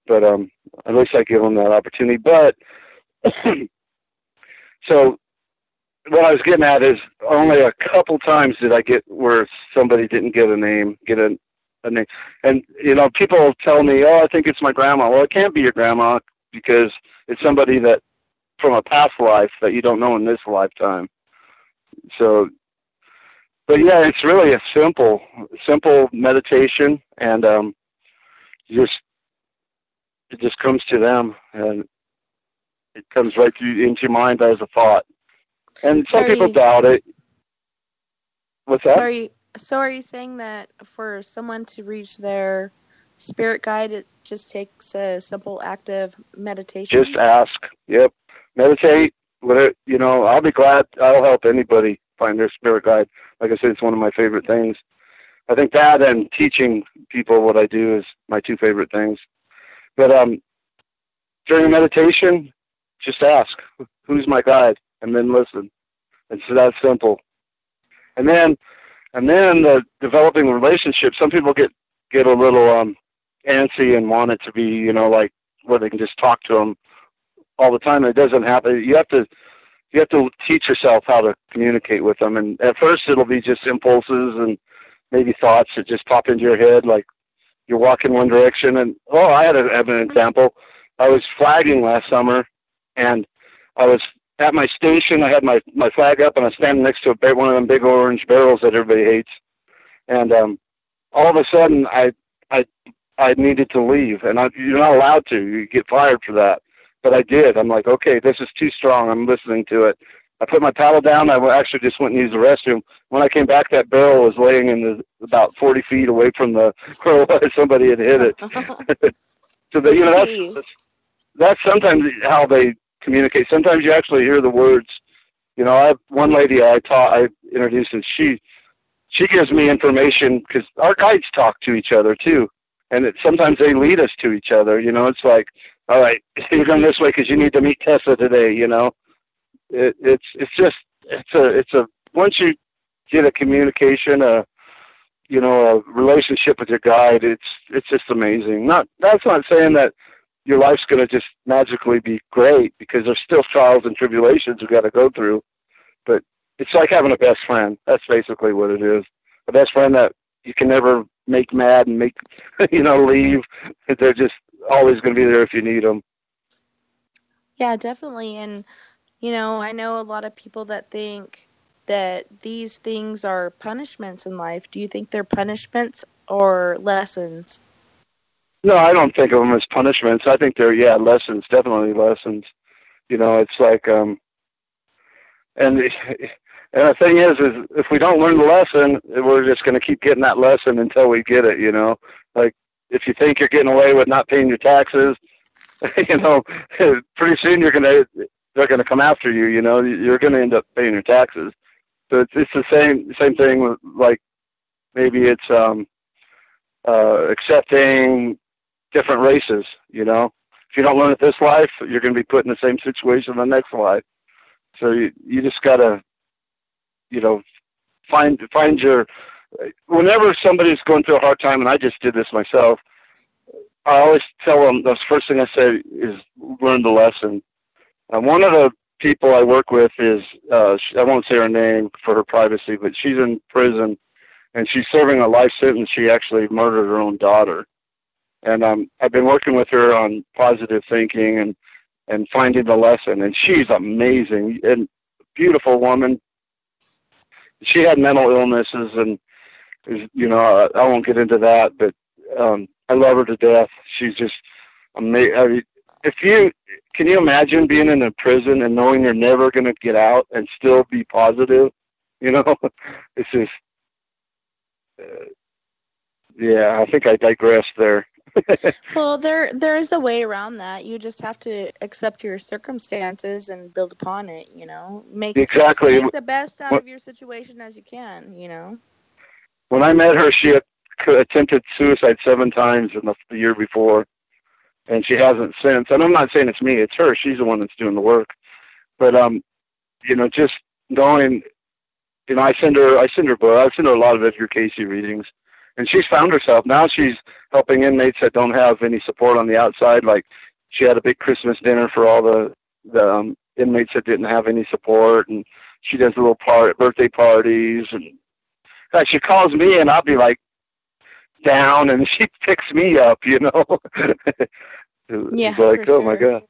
But at least I give them that opportunity. But so what I was getting at is only a couple times did I get where somebody didn't get a name, name. And, people tell me, oh, I think it's my grandma. Well, it can't be your grandma because it's somebody that from a past life that you don't know in this lifetime. So, but yeah, it's really a simple meditation, and it just comes to them, and it comes right into your mind as a thought. And some people doubt it. What's that? Sorry. So are you saying that for someone to reach their spirit guide, it just takes a simple active meditation? Just ask. Yep. Meditate. I'll be glad. I'll help anybody find their spirit guide. Like I said, it's one of my favorite things. I think that and teaching people what I do is my two favorite things. But during meditation, just ask, who's my guide? And then listen. It's that simple. And then the developing relationship, some people get a little antsy and want it to be, like where they can just talk to them all the time. It doesn't happen. You have to teach yourself how to communicate with them. And at first it'll be just impulses and maybe thoughts that just pop into your head, like you're walking one direction. And, I have an example. I was flagging last summer, and I was at my station. I had my flag up, and I was standing next to one of them big orange barrels that everybody hates. And all of a sudden, I needed to leave, and you're not allowed to. You get fired for that. But I did. I'm like, okay, this is too strong. I'm listening to it. I put my paddle down. I actually just went and used the restroom. When I came back, that barrel was laying in about 40 feet away from where somebody had hit it. So that's sometimes how they communicate. Sometimes you actually hear the words. I have one lady I introduced, and she gives me information because our guides talk to each other too, and sometimes they lead us to each other. It's like, all right, you're going this way because you need to meet Tessa today. It's once you get a communication, a relationship with your guide, it's just amazing. That's not saying that your life's going to just magically be great, because there's still trials and tribulations we've got to go through. But it's like having a best friend. That's basically what it is. A best friend that you can never make mad and make, leave. They're just always going to be there if you need them. Yeah, definitely. And, I know a lot of people that think that these things are punishments in life. Do you think they're punishments or lessons? No, I don't think of them as punishments. I think they're, lessons, definitely lessons. It's like, and the thing is if we don't learn the lesson, we're just going to keep getting that lesson until we get it, Like, if you think you're getting away with not paying your taxes, pretty soon they're going to come after you, You're going to end up paying your taxes. So it's the same thing with, like, maybe it's accepting different races, If you don't learn it this life, you're going to be put in the same situation in the next life. So you just got to, find your, whenever somebody's going through a hard time, and I just did this myself, I always tell them, the first thing I say is learn the lesson. One of the people I work with is, I won't say her name for her privacy, but she's in prison, and she's serving a life sentence. She actually murdered her own daughter. And I've been working with her on positive thinking and finding the lesson, and she's amazing and beautiful woman. She had mental illnesses, and I won't get into that, but I love her to death. She's just amazing. I mean, can you imagine being in a prison and knowing you're never going to get out and still be positive? It's just, I think I digressed there. Well, there is a way around that. You just have to accept your circumstances and build upon it, Make the best out of your situation as you can, When I met her, she had attempted suicide 7 times in the year before, and she hasn't since. And I'm not saying it's me, it's her. She's the one that's doing the work. But just knowing, I send her book. I send her a lot of Edgar Casey readings. And she's found herself. Now she's helping inmates that don't have any support on the outside. Like, she had a big Christmas dinner for all the inmates that didn't have any support, and she does little birthday parties. And she calls me, and I'll be like down, and she picks me up. Yeah, it's like, oh my God.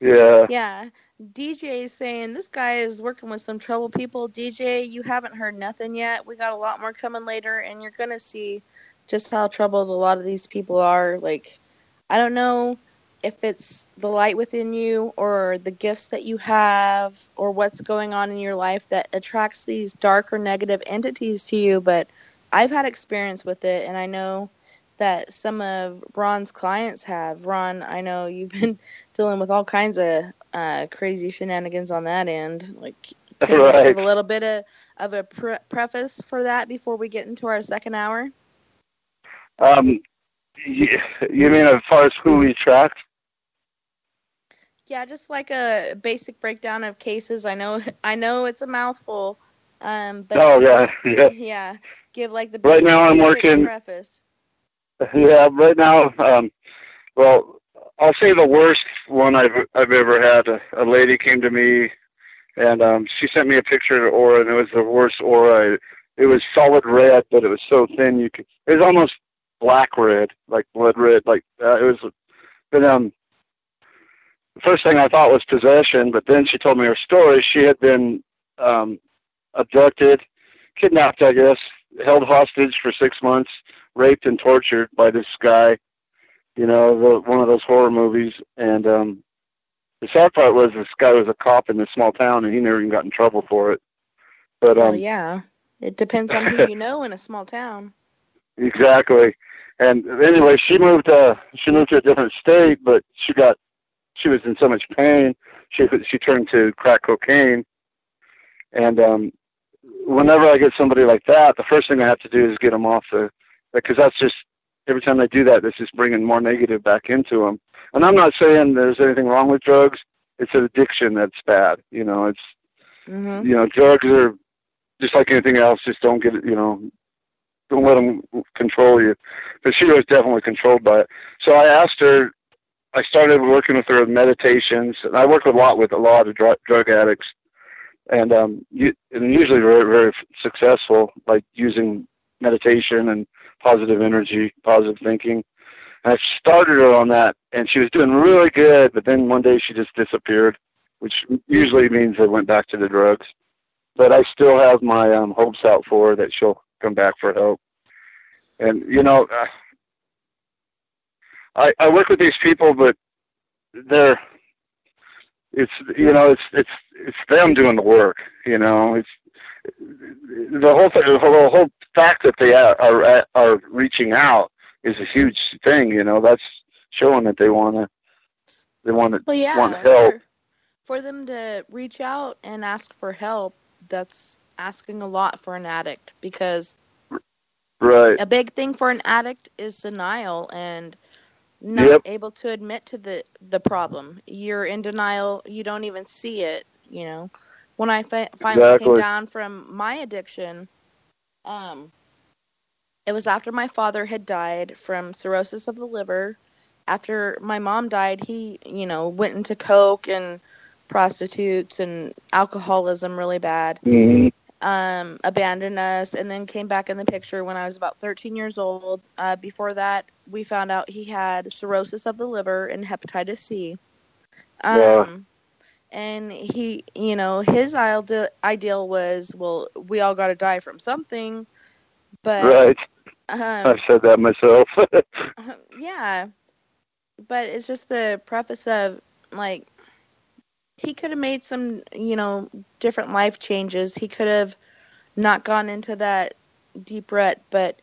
Yeah. DJ is saying, this guy is working with some trouble people. DJ, you haven't heard nothing yet. We got a lot more coming later, and you're going to see just how troubled a lot of these people are. Like, I don't know if it's the light within you or the gifts that you have or what's going on in your life that attracts these dark or negative entities to you, but I've had experience with it, and I know that some of Ron's clients have. Ron, I know you've been dealing with all kinds of crazy shenanigans on that end. Like, can you give a little bit of a preface for that before we get into our second hour? You mean as far as who we tracked? Yeah, just like a basic breakdown of cases. I know it's a mouthful, but yeah. Give like the right now I'm working preface. Yeah, right now, well, I'll say the worst one I've ever had. A lady came to me, and she sent me a picture of the aura, and it was the worst aura. It was solid red, but it was so thin it was almost black red, like blood red, like it was. But the first thing I thought was possession, but then she told me her story. She had been abducted, kidnapped, I guess, held hostage for 6 months, raped and tortured by this guy, one of those horror movies. And the sad part was this guy was a cop in this small town, and he never even got in trouble for it. But yeah, it depends on who you know in a small town. Exactly. And anyway, she moved to a different state, but she was in so much pain, she turned to crack cocaine. And whenever I get somebody like that, the first thing I have to do is get them off because that's just, every time I do that, it's just bringing more negative back into them. And I'm not saying there's anything wrong with drugs. It's an addiction that's bad. It's, drugs are just like anything else. Just don't get it, don't let them control you. But she was definitely controlled by it. So I asked her, I started working with her with meditations, and I work a lot with a lot of drug addicts. And usually very, very successful, like using meditation and positive energy, positive thinking. And I started her on that, and she was doing really good, but then one day she just disappeared, which usually means they went back to the drugs. But I still have my hopes out for her that she'll come back for help. And, I work with these people, but it's them doing the work. It's the whole fact that they are reaching out is a huge thing. That's showing that they want help. For them to reach out and ask for help, that's asking a lot for an addict, because right. a big thing for an addict is denial and not able to admit to the problem. You're in denial. You don't even see it, When I finally came down from my addiction, it was after my father had died from cirrhosis of the liver. After my mom died, he, went into coke and prostitutes and alcoholism really bad. Mm-hmm. Abandoned us, and then came back in the picture when I was about 13 years old. Before that, we found out he had cirrhosis of the liver and hepatitis C. And he, his ideal was, well, we all got to die from something. But right. I've said that myself. Yeah. But it's just the preface of, like, he could have made some, different life changes. He could have not gone into that deep rut, but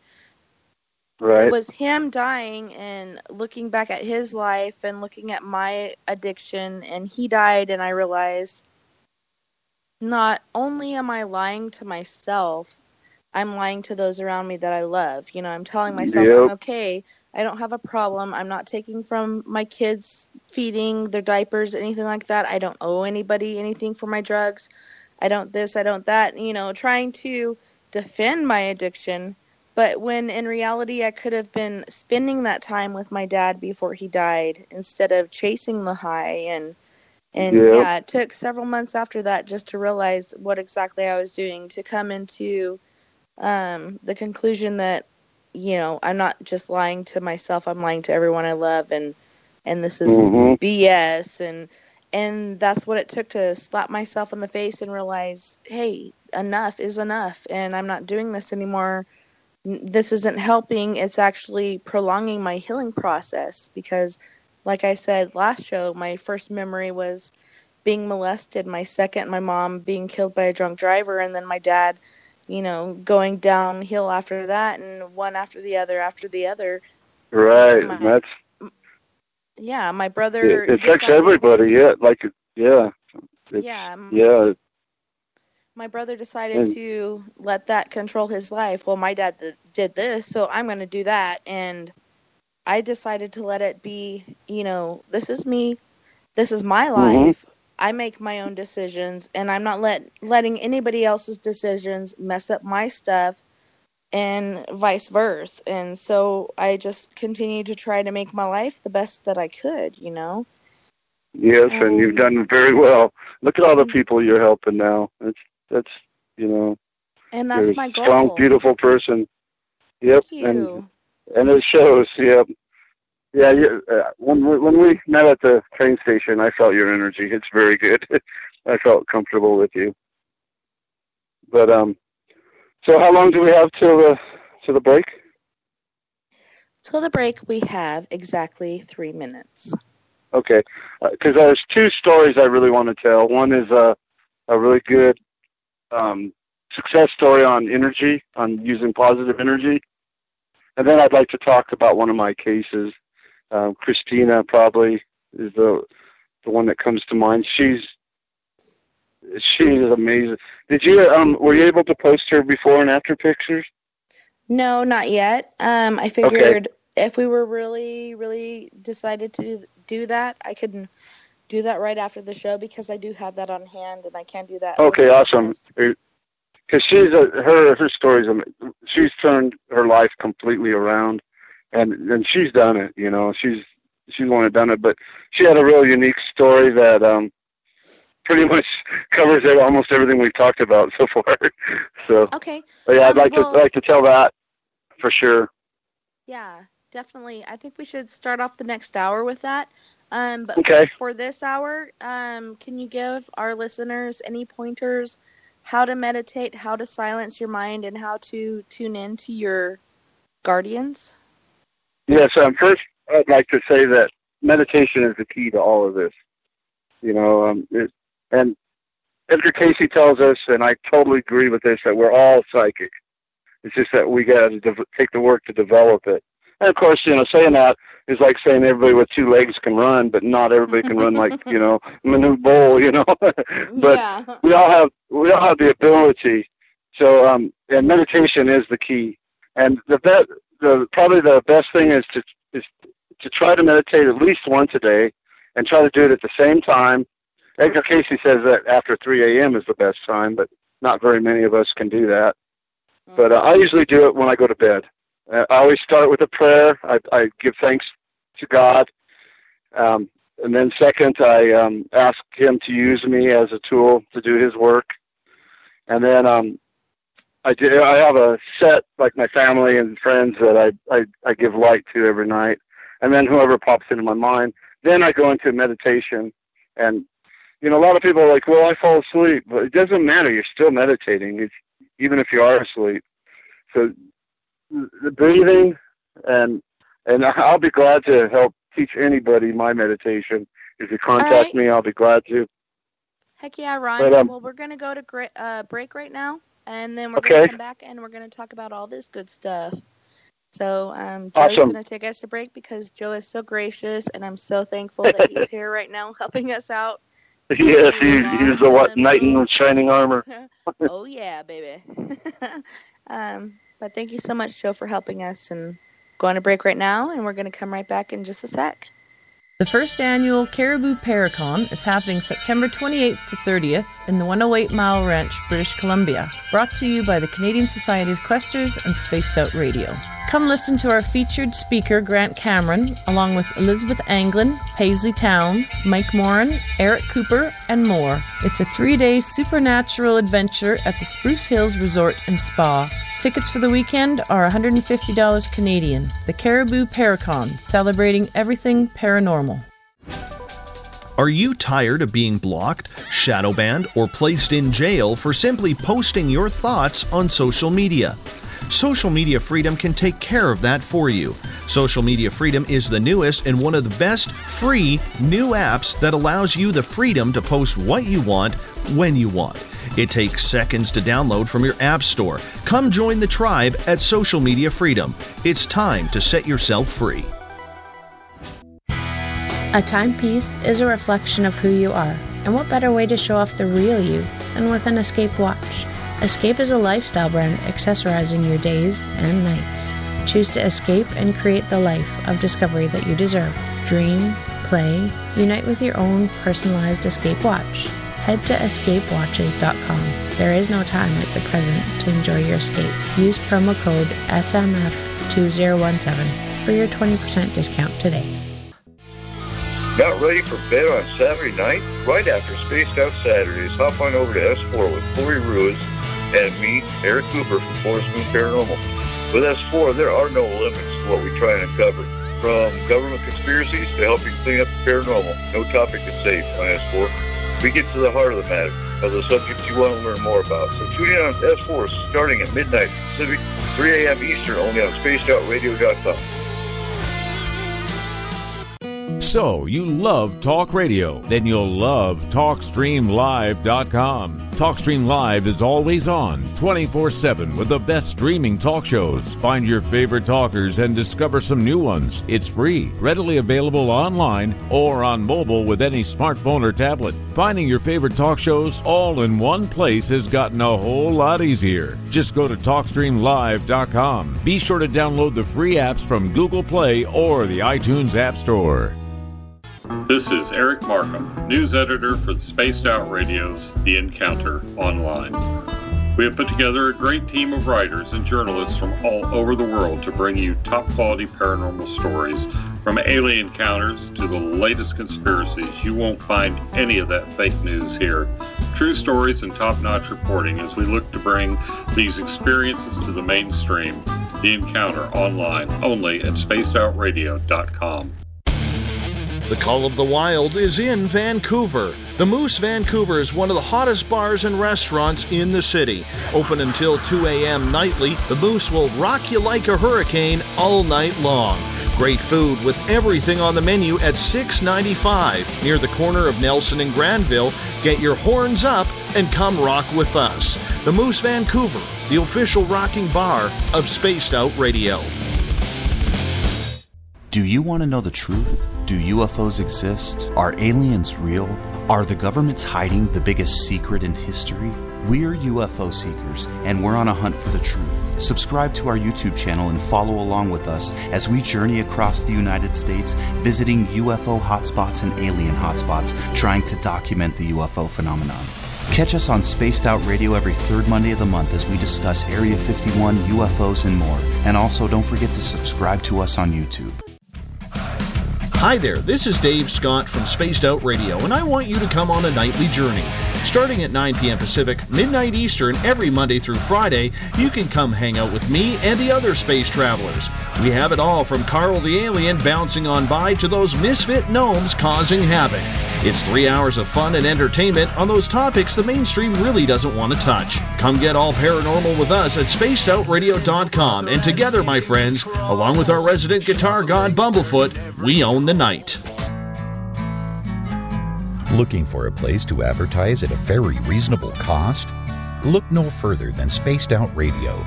it was him dying and looking back at his life and looking at my addiction, and he died, and I realized not only am I lying to myself, I'm lying to those around me that I love. I'm telling myself I'm okay. I don't have a problem. I'm not taking from my kids' feeding, their diapers, anything like that. I don't owe anybody anything for my drugs. I don't this, I don't that. Trying to defend my addiction. But when in reality I could have been spending that time with my dad before he died instead of chasing the high. And it took several months after that just to realize what exactly I was doing, to come into the conclusion that, I'm not just lying to myself, I'm lying to everyone I love, and this is BS, and that's what it took to slap myself in the face and realize, hey, enough is enough, and I'm not doing this anymore. This isn't helping, it's actually prolonging my healing process, because, like I said last show, my first memory was being molested, my second, my mom being killed by a drunk driver, and then my dad going downhill after that, and one after the other. Right. My brother. It affects everybody. My brother decided to let that control his life. Well, my dad did this, so I'm going to do that. And I decided to let it be, this is me. This is my life. I make my own decisions, and I'm not letting anybody else's decisions mess up my stuff, and vice versa. And so I just continued to try to make my life the best that I could, Yes, and you've done very well. Look at all the people you're helping now. That's and that's my goal. Strong, beautiful person. Yep. Thank you. And it shows. Yep. Yeah, when we met at the train station, I felt your energy. It's very good. I felt comfortable with you. But so how long do we have till the break? Till the break, we have exactly 3 minutes. Okay, because there's two stories I really want to tell. One is a really good success story on energy, on using positive energy, and then I'd like to talk about one of my cases. Christina probably is the one that comes to mind. She's amazing. Did you were you able to post her before and after pictures? No, not yet. I figured if we were really, really decided to do that, I could do that right after the show, because I do have that on hand, and I can do that. Okay, awesome. Because her story's amazing. She's turned her life completely around. And she's done it, she's the one that done it, but she had a real unique story that pretty much covers almost everything we've talked about so far. So okay, I'd like to tell that for sure. Yeah, definitely. I think we should start off the next hour with that. But for this hour, can you give our listeners any pointers how to meditate, how to silence your mind, and how to tune in to your guardians? Yes, I'd like to say that meditation is the key to all of this. And Edgar Casey tells us, and I totally agree with this, that we're all psychic. It's just that we got to take the work to develop it. And, of course, saying that is like saying everybody with two legs can run, but not everybody can run like, Manute Bol, But Yeah. we all have the ability. So, and meditation is the key. And probably the best thing is to try to meditate at least once a day and try to do it at the same time. Edgar Casey says that after 3 a.m. is the best time, but not very many of us can do that. But I usually do it when I go to bed. I always start with a prayer. I give thanks to God. And then second, I ask him to use me as a tool to do his work. And then I have a set, like my family and friends, that I give light to every night. And then whoever pops into my mind. Then I go into meditation. And, a lot of people are like, well, I fall asleep. But it doesn't matter. You're still meditating, even if you are asleep. So the breathing, and I'll be glad to help teach anybody my meditation. If you contact me, I'll be glad to. Heck yeah, Ron. But, well, we're going to go to break right now, and then we're going to come back, and we're going to talk about all this good stuff. So Joe's going to take us to break because Joe is so gracious, and I'm so thankful that he's here right now helping us out. Yes, he's the knight in shining armor. Oh, yeah, baby. But thank you so much, Joe, for helping us. And going to break right now, and we're going to come right back in just a sec. The first annual Caribou Paracon is happening September 28th to 30th in the 108 Mile Ranch, British Columbia. Brought to you by the Canadian Society of Questers and Spaced Out Radio. Come listen to our featured speaker, Grant Cameron, along with Elizabeth Anglin, Paisley Town, Mike Moran, Eric Cooper, and more. It's a 3-day supernatural adventure at the Spruce Hills Resort and Spa. Tickets for the weekend are $150 Canadian. The Caribou Paracon, celebrating everything paranormal. Are you tired of being blocked, shadow banned, or placed in jail for simply posting your thoughts on social media? Social Media Freedom can take care of that for you. Social Media Freedom is the newest and one of the best free new apps that allows you the freedom to post what you want, when you want. It takes seconds to download from your app store. Come join the tribe at Social Media Freedom. It's time to set yourself free. A timepiece is a reflection of who you are, and what better way to show off the real you than with an Escape watch? Escape is a lifestyle brand accessorizing your days and nights. Choose to escape and create the life of discovery that you deserve. Dream, play, unite with your own personalized Escape watch. Head to escapewatches.com. There is no time like the present to enjoy your escape. Use promo code SMF2017 for your 20% discount today. Not ready for bed on Saturday night? Right after Spaced Out Saturdays, hop on over to S4 with Corey Ruiz and me, Eric Cooper from Forest Moon Paranormal. With S4, there are no limits to what we try and uncover. From government conspiracies to helping clean up the paranormal, no topic is safe on S4. We get to the heart of the matter, of the subjects you want to learn more about. So tune in on S4 starting at midnight Pacific, 3 a.m. Eastern, only on spacedoutradio.com. So, you love talk radio? Then you'll love TalkStreamLive.com. TalkStream Live is always on, 24/7, with the best streaming talk shows. Find your favorite talkers and discover some new ones. It's free, readily available online or on mobile with any smartphone or tablet. Finding your favorite talk shows all in one place has gotten a whole lot easier. Just go to TalkStreamLive.com. Be sure to download the free apps from Google Play or the iTunes App Store. This is Eric Markham, news editor for the Spaced Out Radio's The Encounter Online. We have put together a great team of writers and journalists from all over the world to bring you top-quality paranormal stories, from alien encounters to the latest conspiracies. You won't find any of that fake news here. True stories and top-notch reporting as we look to bring these experiences to the mainstream. The Encounter Online, only at spacedoutradio.com. The Call of the Wild is in Vancouver. The Moose Vancouver is one of the hottest bars and restaurants in the city. Open until 2 a.m. nightly, the Moose will rock you like a hurricane all night long. Great food with everything on the menu at $6.95 near the corner of Nelson and Granville. Get your horns up and come rock with us. The Moose Vancouver, the official rocking bar of Spaced Out Radio. Do you want to know the truth? Do UFOs exist? Are aliens real? Are the governments hiding the biggest secret in history? We're UFO seekers, and we're on a hunt for the truth. Subscribe to our YouTube channel and follow along with us as we journey across the United States, visiting UFO hotspots and alien hotspots, trying to document the UFO phenomenon. Catch us on Spaced Out Radio every third Monday of the month as we discuss Area 51, UFOs, and more. And also, don't forget to subscribe to us on YouTube. Hi there, this is Dave Scott from Spaced Out Radio, and I want you to come on a nightly journey. Starting at 9 p.m. Pacific, midnight Eastern, every Monday through Friday, you can come hang out with me and the other space travelers. We have it all from Carl the Alien bouncing on by to those misfit gnomes causing havoc. It's 3 hours of fun and entertainment on those topics the mainstream really doesn't want to touch. Come get all paranormal with us at spacedoutradio.com, and together, my friends, along with our resident guitar god Bumblefoot, we own the night. Looking for a place to advertise at a very reasonable cost? Look no further than Spaced Out Radio.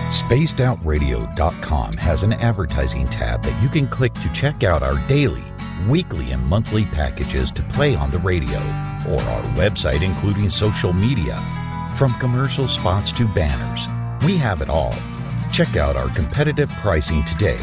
SpacedOutRadio.com has an advertising tab that you can click to check out our daily, weekly, and monthly packages to play on the radio, or our website including social media. From commercial spots to banners, we have it all. Check out our competitive pricing today.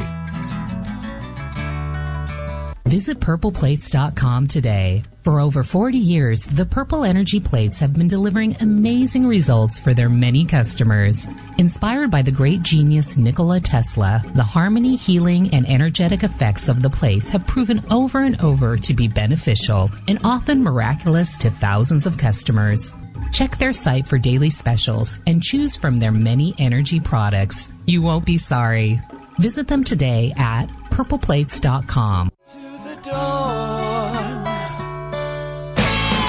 Visit purpleplates.com today. For over 40 years, the Purple Energy Plates have been delivering amazing results for their many customers. Inspired by the great genius Nikola Tesla, the harmony, healing, and energetic effects of the plates have proven over and over to be beneficial and often miraculous to thousands of customers. Check their site for daily specials and choose from their many energy products. You won't be sorry. Visit them today at purpleplates.com.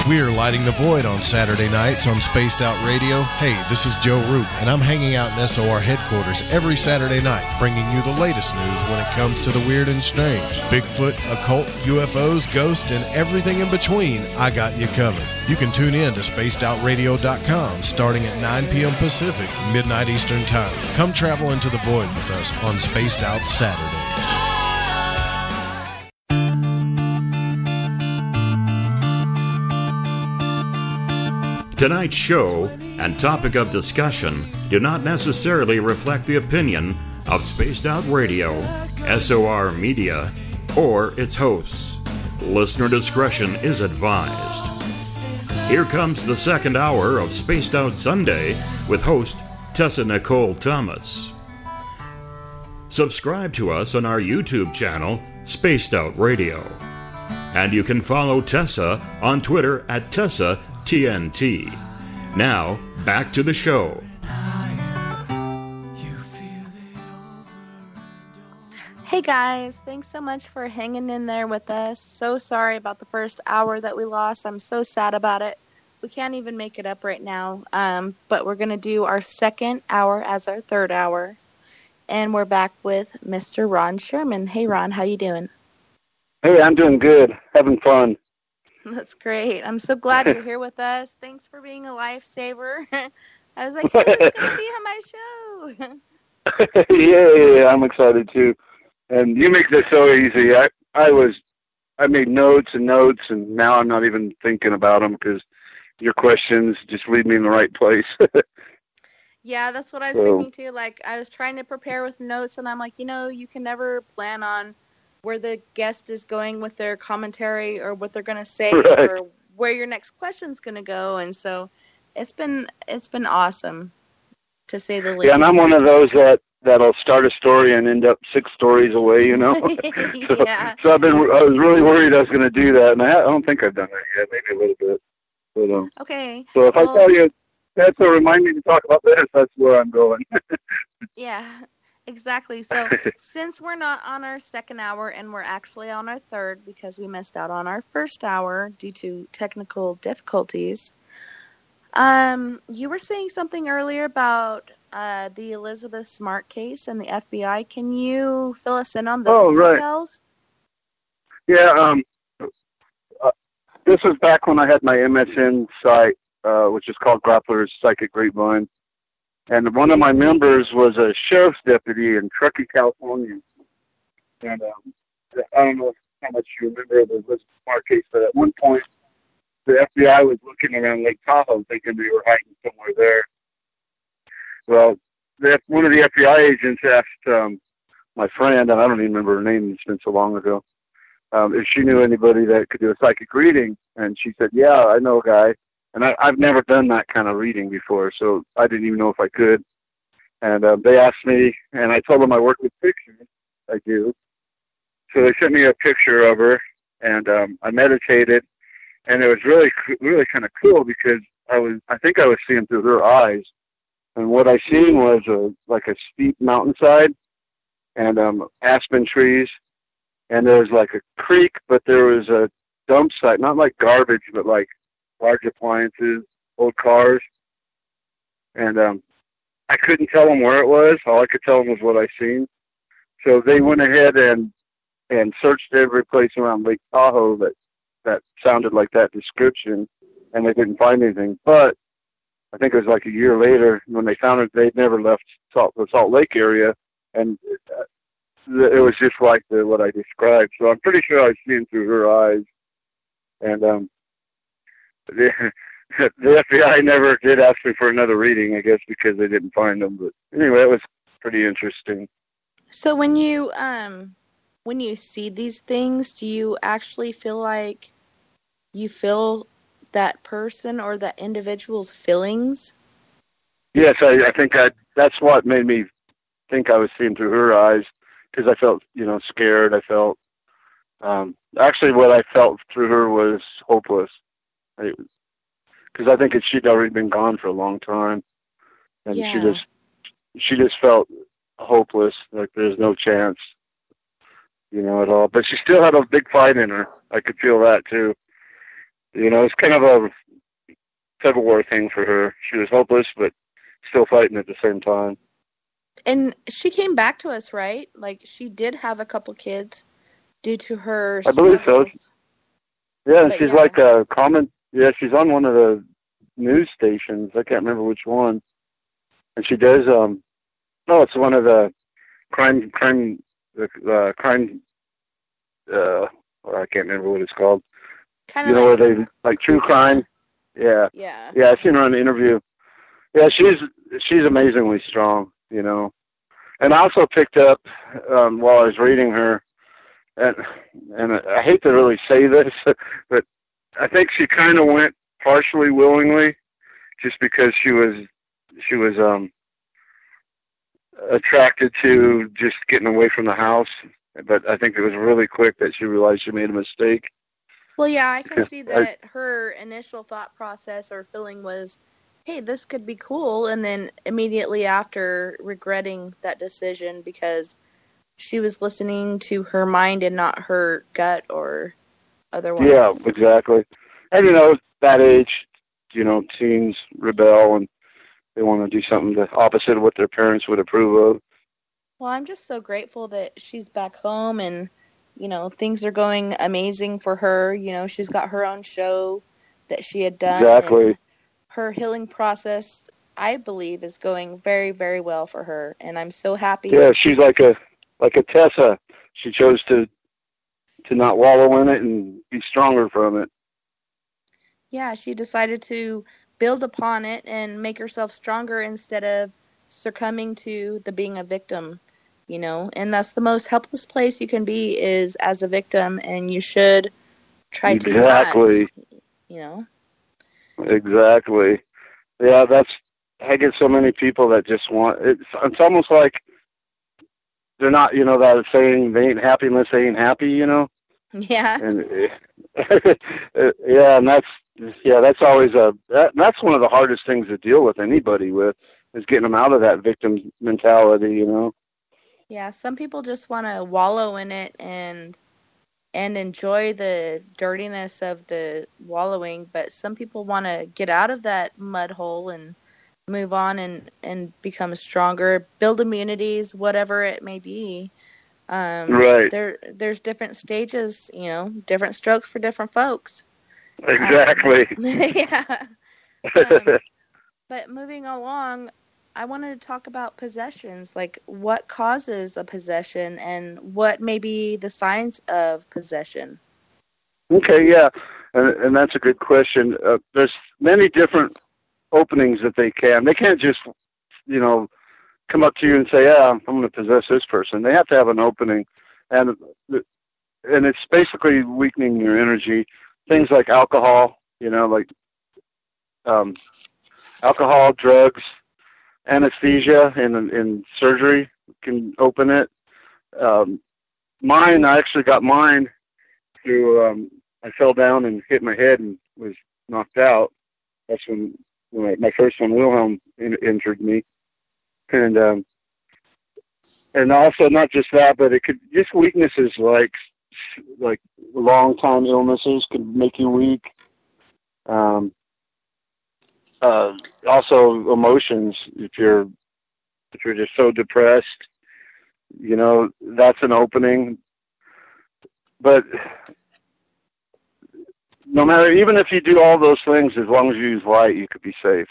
We are lighting the void on Saturday nights on Spaced Out Radio. Hey, this is Joe Root, and I'm hanging out in SOR headquarters every Saturday night, bringing you the latest news when it comes to the weird and strange. Bigfoot, occult, UFOs, ghosts, and everything in between, I got you covered. You can tune in to spacedoutradio.com starting at 9 p.m. Pacific, midnight Eastern Time. Come travel into the void with us on Spaced Out Saturdays. Tonight's show and topic of discussion do not necessarily reflect the opinion of Spaced Out Radio, SOR Media, or its hosts. Listener discretion is advised. Here comes the second hour of Spaced Out Sunday with host Tessa Nicole Thomas. Subscribe to us on our YouTube channel, Spaced Out Radio. And you can follow Tessa on Twitter at TessaTNT. Now, back to the show. Hey guys, thanks so much for hanging in there with us. So sorry about the first hour that we lost. I'm so sad about it. We can't even make it up right now. But we're going to do our second hour as our third hour. And we're back with Mr. Ron Sherman. Hey Ron, how you doing? Hey, I'm doing good. Having fun. That's great. I'm so glad you're here with us. Thanks for being a lifesaver. I was like, hey, he's going to be on my show. Yeah, I'm excited too. And you make this so easy. I made notes, and now I'm not even thinking about them because your questions just lead me in the right place. Yeah, that's what I was thinking too. Like, I was trying to prepare with notes, and I'm like, you can never plan on where the guest is going with their commentary or what they're going to say or where your next question's going to go. And so it's been awesome, to say the least. Yeah, and I'm one of those that'll start a story and end up 6 stories away, Yeah. So I was really worried I was going to do that, and I don't think I've done that yet, maybe a little bit. But, okay. So if I tell you, that's to remind me to talk about this, that's where I'm going. Yeah. Exactly. So since we're not on our second hour and we're actually on our third because we missed out on our first hour due to technical difficulties, You were saying something earlier about the Elizabeth Smart case and the FBI. Can you fill us in on those details? Yeah, this was back when I had my MSN site, which is called Grappler's Psychic Grapevine. And one of my members was a sheriff's deputy in Truckee, California. And I don't know how much you remember the Elizabeth Smart case, but at one point, the FBI was looking around Lake Tahoe thinking they were hiding somewhere there. Well, one of the FBI agents asked my friend, and I don't even remember her name, it's been so long ago, if she knew anybody that could do a psychic reading. And she said, yeah, I know a guy. And I've never done that kind of reading before, so I didn't even know if I could. And they asked me, and I told them I work with pictures. I do. So they sent me a picture of her, and I meditated, and it was really, really kind of cool because I think I was seeing through her eyes. And what I seen was like a steep mountainside and aspen trees, and there was like a creek, but there was a dump site, not like garbage, but like large appliances, old cars. And I couldn't tell them where it was. All I could tell them was what I seen. So they went ahead and searched every place around Lake Tahoe that sounded like that description, and they didn't find anything. But I think it was like a year later when they found it, they'd never left the Salt Lake area, and it was just like what I described. So I'm pretty sure I was seeing through her eyes. And the FBI never did ask me for another reading, I guess, because they didn't find them. But anyway, it was pretty interesting. So when you see these things, do you actually feel like you feel that person or that individual's feelings? Yes, I think that's what made me think I was seeing through her eyes, because I felt, scared. I felt, actually what I felt through her was hopeless. Because I think she'd already been gone for a long time, and she just felt hopeless, like there's no chance, at all. But she still had a big fight in her. I could feel that too. It's kind of a tug of war thing for her. She was hopeless, but still fighting at the same time. And she came back to us, right? Like, she did have a couple kids due to her I believe so. Yeah, she's like a comment. Yeah, she's on one of the news stations. I can't remember which one. And she does, it's one of the crime, I can't remember what it's called. Kind of where they, like true crime. Yeah. Yeah. Yeah, I seen her on the interview. Yeah, she's amazingly strong, And I also picked up, while I was reading her, and I hate to really say this, but I think she kind of went partially willingly, just because she was attracted to just getting away from the house. But I think it was really quick that she realized she made a mistake. Well, yeah, I can see that her initial thought process or feeling was, hey, this could be cool, and then immediately after regretting that decision because she was listening to her mind and not her gut or otherwise. Yeah, exactly. And, that age, teens rebel and they want to do something the opposite of what their parents would approve of. Well, I'm just so grateful that she's back home and, things are going amazing for her. She's got her own show that she had done. Exactly. Her healing process, I believe, is going very, very well for her. And I'm so happy. Yeah, she's like a Tessa. She chose to not wallow in it and be stronger from it. Yeah, she decided to build upon it and make herself stronger instead of succumbing to the being a victim, and that's the most helpless place you can be is as a victim, and you should try to Exactly. Exactly. Yeah, I get so many people that just want, it's almost like they're not, that saying, they ain't happy unless they ain't happy, Yeah. And yeah, and that's always that's one of the hardest things to deal with anybody with, is getting them out of that victim mentality, Yeah, some people just want to wallow in it and and enjoy the dirtiness of the wallowing, but some people want to get out of that mud hole and move on and become stronger, build immunities, whatever it may be. Right. There's different stages, different strokes for different folks. Exactly. Yeah. But moving along, I wanted to talk about possessions, like what causes a possession and what may be the signs of possession. Okay, yeah, and that's a good question. There's many different openings that they can't just, come up to you and say, yeah, I'm going to possess this person. They have to have an opening, and it's basically weakening your energy. Things like alcohol, alcohol, drugs, anesthesia, and surgery can open it. I actually got mine through, I fell down and hit my head and was knocked out. That's when my first one, Wilhelm, injured me. And also not just that, but it could just weaknesses like long time illnesses can make you weak. Also emotions, if you're just so depressed, that's an opening. But no matter, even if you do all those things, as long as you use light, you could be safe.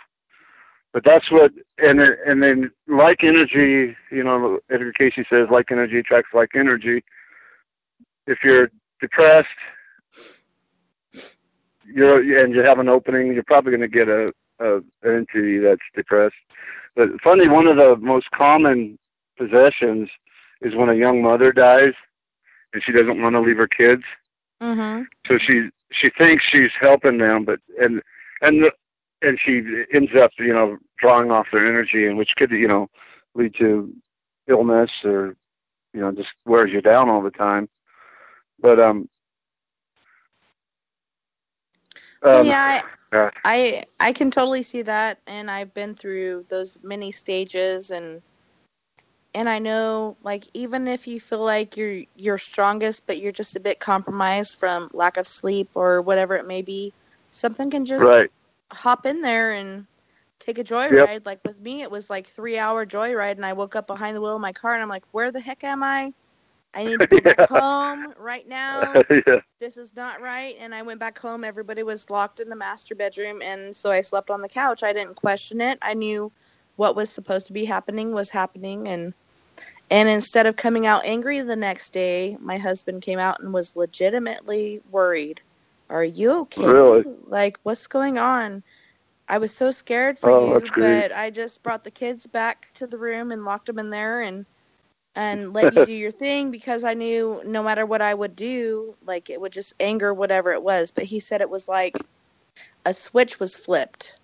But that's what, and then like energy, Edgar Casey says, like energy attracts like energy. If you're depressed, and you have an opening, you're probably going to get an entity that's depressed. But funny, one of the most common possessions is when a young mother dies and she doesn't want to leave her kids. Mm-hmm. So she thinks she's helping them, but and she ends up drawing off their energy, and which could lead to illness or just wears you down all the time. But yeah, I can totally see that, and I've been through those many stages, and I know, like, even if you feel like you're strongest, but you're just a bit compromised from lack of sleep or whatever it may be, something can just hop in there and take a joyride. Yep. Like with me, it was like 3-hour joyride, and I woke up behind the wheel of my car, and I'm like, where the heck am I? I need to go back home right now. Yeah. This is not right. And I went back home. Everybody was locked in the master bedroom, and so I slept on the couch. I didn't question it. I knew what was supposed to be happening was happening, and instead of coming out angry the next day, my husband came out and was legitimately worried. Are you okay? Really? Like, what's going on? I was so scared for you, that's great. but I just brought the kids back to the room and locked them in there and let you do your thing, because I knew no matter what I would do, like, it would just anger whatever it was. But he said it was like a switch was flipped.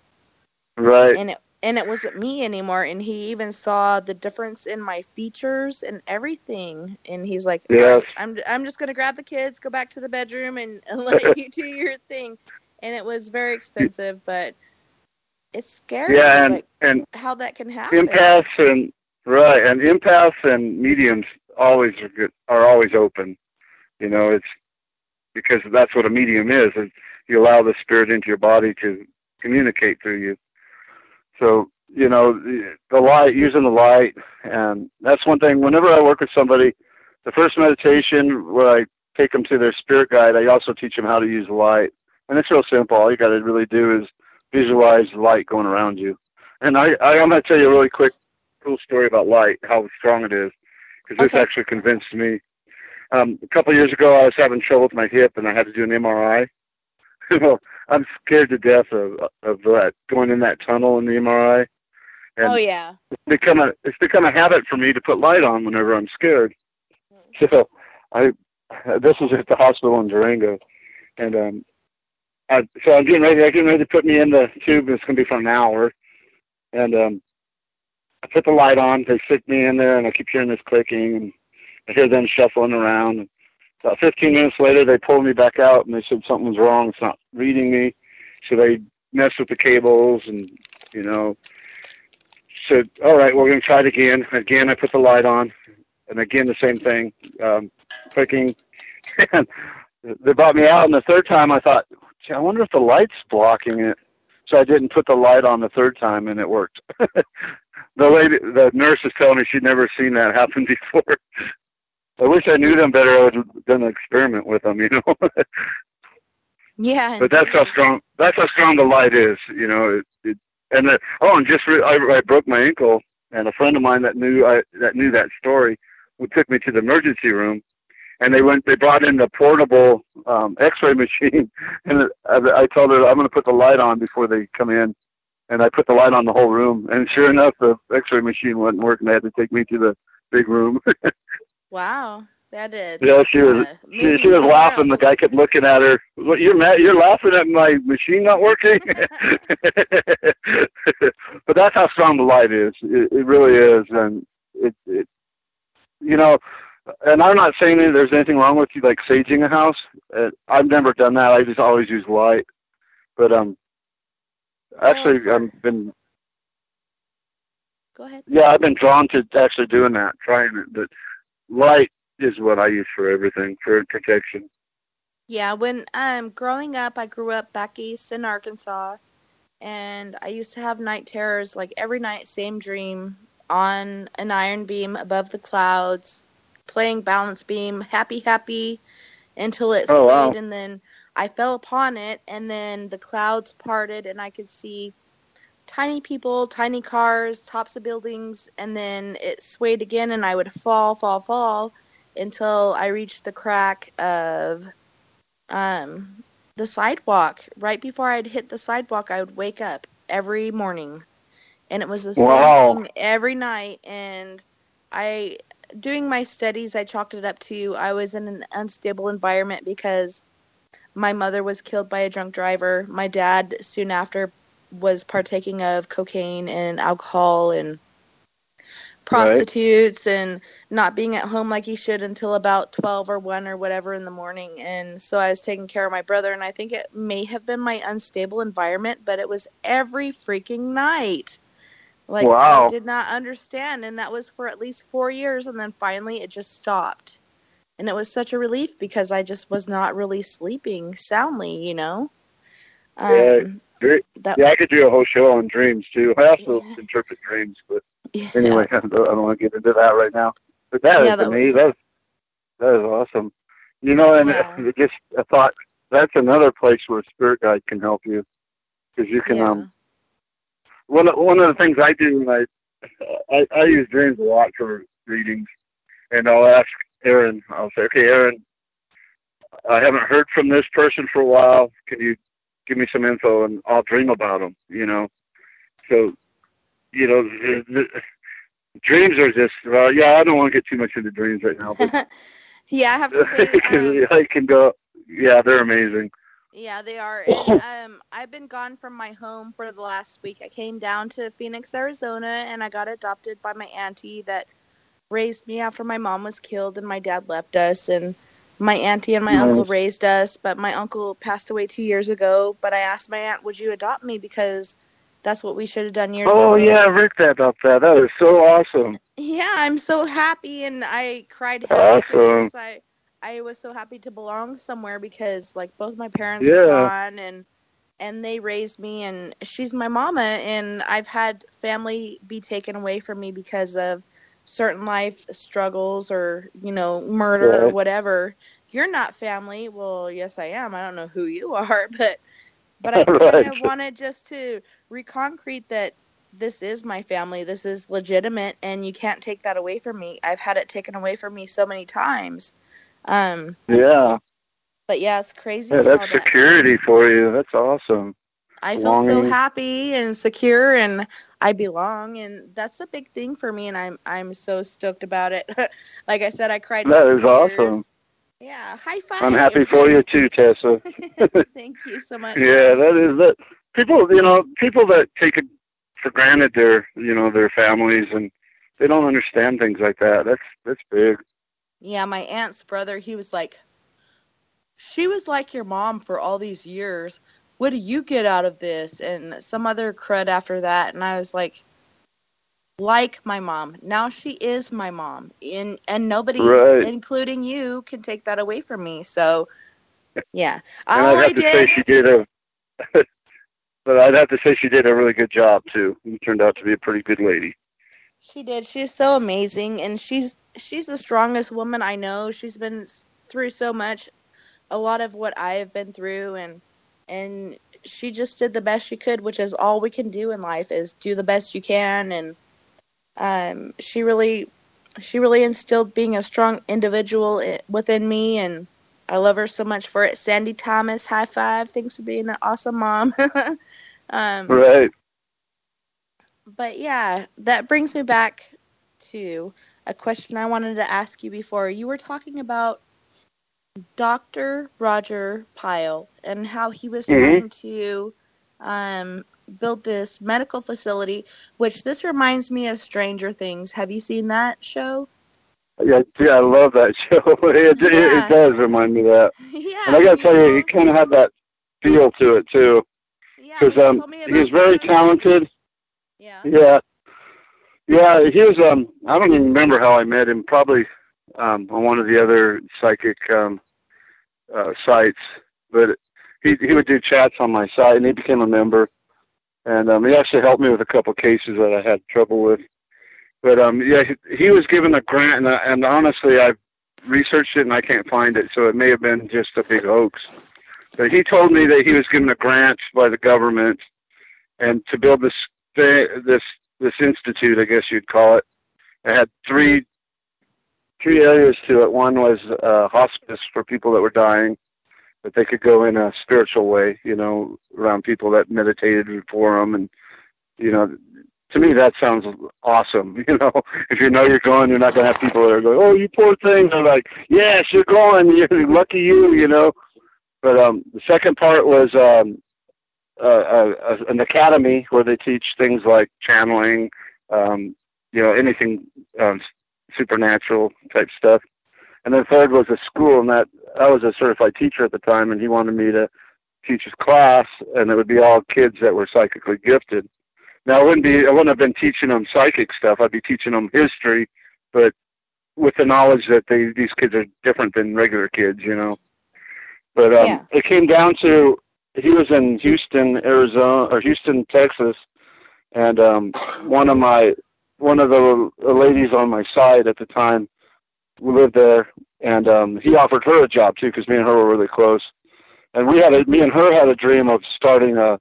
Right. And it wasn't me anymore, and he even saw the difference in my features and everything. And he's like, yes. I'm just going to grab the kids, go back to the bedroom, and let you do your thing. And it was very expensive, but it's scary. Yeah, and how that can happen. Empaths and mediums always are always open. It's because that's what a medium is. You allow the spirit into your body to communicate through you. So, the light, using the light, and that's one thing. Whenever I work with somebody, the first meditation where I take them to their spirit guide, I also teach them how to use the light. And it's real simple. All you got to really do is visualize the light going around you. And I'm going to tell you a really quick, cool story about light, how strong it is, because this actually convinced me. A couple of years ago, I was having trouble with my hip, and I had to do an MRI. I'm scared to death of that, going in that tunnel in the MRI. And oh yeah, it's become a habit for me to put light on whenever I'm scared. So this was at the hospital in Durango, and I'm getting ready to put me in the tube. It's going to be for an hour, and I put the light on. They stick me in there, and I keep hearing this clicking, and I hear them shuffling around. And about 15 minutes later, they pulled me back out, and they said something's wrong. It's not reading me. So they messed with the cables and, said, all right, we're going to try it again. Again, I put the light on, and again, the same thing, clicking. And they brought me out, and the third time I thought, gee, I wonder if the light's blocking it. So I didn't put the light on the third time, and it worked. The nurse is telling me she'd never seen that happen before. I wish I knew them better. I would have done an experiment with them, you know. Yeah. But that's how strong the light is, you know. I broke my ankle, and a friend of mine that knew that story took me to the emergency room, and they brought in the portable X-ray machine, and I told her I'm going to put the light on before they come in, and I put the light on the whole room, and sure enough, the X-ray machine wasn't working. They had to take me to the big room. Wow, that did. Yeah, she was laughing. The guy kept looking at her. What, you're mad? You're laughing at my machine not working? But that's how strong the light is. It really is, and it you know. And I'm not saying that there's anything wrong with you, like saging a house. I've never done that. I just always use light. But actually, I've been. Go ahead. Yeah, I've been drawn to actually doing that, trying it. But light is what I use for everything, for protection. Yeah, when growing up, I grew up back east in Arkansas, and I used to have night terrors, like every night, same dream, on an iron beam above the clouds, playing balance beam, happy, until it swayed, wow. And then I fell upon it, and then the clouds parted, and I could see tiny people, tiny cars, tops of buildings, and then it swayed again, and I would fall, until I reached the crack of the sidewalk. Right before I'd hit the sidewalk, I would wake up every morning, and it was the same thing every night, and doing my studies, I chalked it up to I was in an unstable environment because my mother was killed by a drunk driver. My dad, soon after, was partaking of cocaine and alcohol and prostitutes, and not being at home like he should until about 12 or 1 or whatever in the morning. And so I was taking care of my brother, and I think it may have been my unstable environment, but it was every freaking night. Like, I did not understand, and that was for at least 4 years, and then finally it just stopped. And it was such a relief because I just was not really sleeping soundly, you know? I could do a whole show on dreams, too. I also interpret dreams, but anyway, I don't want to get into that right now. But that is, to me, that is awesome. You know, and I thought that's another place where Spirit Guide can help you, because you can... One of the things I do, I use dreams a lot for readings, and I'll ask Aaron. I'll say, "Okay, Aaron, I haven't heard from this person for a while. Can you give me some info?" And I'll dream about them. You know, so you know, the dreams are just. I don't want to get too much into dreams right now, but yeah, I have to say, I can go. Yeah, they're amazing. Yeah, they are. And I've been gone from my home for the last week. I came down to Phoenix, Arizona, and I got adopted by my auntie that raised me after my mom was killed and my dad left us. And my auntie and my uncle raised us, but my uncle passed away 2 years ago. But I asked my aunt, would you adopt me? Because that's what we should have done years ago. Oh, yeah, I read that about that. That is so awesome. Yeah, I'm so happy, and I cried. Awesome. I was so happy to belong somewhere because, like, both my parents were gone, and they raised me, and she's my mama, and I've had family be taken away from me because of certain life struggles or, you know, murder or whatever. You're not family. Well, yes, I am. I don't know who you are, but I kind of wanted just to reconcrete that this is my family. This is legitimate, and you can't take that away from me. I've had it taken away from me so many times. But yeah, it's crazy. Yeah, that's security for you. That's awesome. I feel so happy and secure, and I belong, and that's a big thing for me, and I'm so stoked about it. Like I said, I cried. That is awesome. Yeah, high five. I'm happy for you too, Tessa. Thank you so much. Yeah, that is that. People that take it for granted their families, and they don't understand things like that. That's big. Yeah, my aunt's brother, he was like, she was like your mom for all these years. What do you get out of this? And some other crud after that. And I was like, like my mom. Now she is my mom, and nobody, Right. including you, can take that away from me. So, yeah. And I'd have to say she did but I'd have to say she did a really good job too. She turned out to be a pretty good lady. She did. She's so amazing, and she's the strongest woman I know. She's been through so much, a lot of what I have been through, and she just did the best she could, which is all we can do in life, is do the best you can. And she really instilled being a strong individual within me, and I love her so much for it. Sandy Thomas, high five. Thanks for being an awesome mom. Right. But yeah, that brings me back to a question I wanted to ask you before. You were talking about Dr. Roger Pyle and how he was trying to build this medical facility, which this reminds me of Stranger Things. Have you seen that show? Yeah, I love that show. It does remind me of that. Yeah. And I got to tell you, he kind of had that feel to it too. Because he was very talented. Yeah. Yeah, he was, I don't even remember how I met him, probably on one of the other psychic sites. But he would do chats on my site, and he became a member. And he actually helped me with a couple cases that I had trouble with. But, yeah, he was given a grant, and honestly, I've researched it, and I can't find it, so it may have been just a big hoax. But he told me that he was given a grant by the government and to build this institute, I guess you'd call it. It had three areas to it. One was hospice for people that were dying, that they could go in a spiritual way, around people that meditated before them. And, to me, that sounds awesome. If you know you're going, you're not going to have people that are going, oh, you poor thing. They're like, yes, you're going. You're lucky you. But the second part was an academy where they teach things like channeling, anything supernatural type stuff. And then third was a school, and I was a certified teacher at the time, and he wanted me to teach his class, and it would be all kids that were psychically gifted. Now, I wouldn't have been teaching them psychic stuff. I'd be teaching them history, but with the knowledge that these kids are different than regular kids, But it came down to, he was in Houston, Houston, Texas, and one of the ladies on my side at the time lived there, and he offered her a job too, because me and her were really close. And me and her had a dream of starting a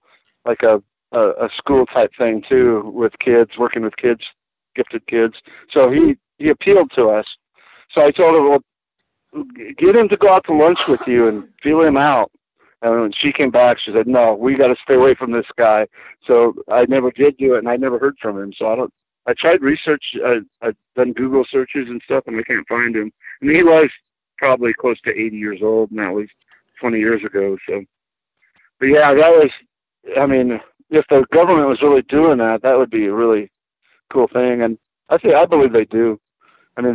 school type thing too, with kids, working with kids, gifted kids. So he appealed to us. So I told her, well, get him to go out to lunch with you and feel him out. And when she came back, she said, no, we got to stay away from this guy. So I never did do it, and I never heard from him. So I tried research. I've done Google searches and stuff, and I can't find him. And he was probably close to 80 years old, and that was 20 years ago. So, but yeah, that was, if the government was really doing that, that would be a really cool thing. And I believe they do. The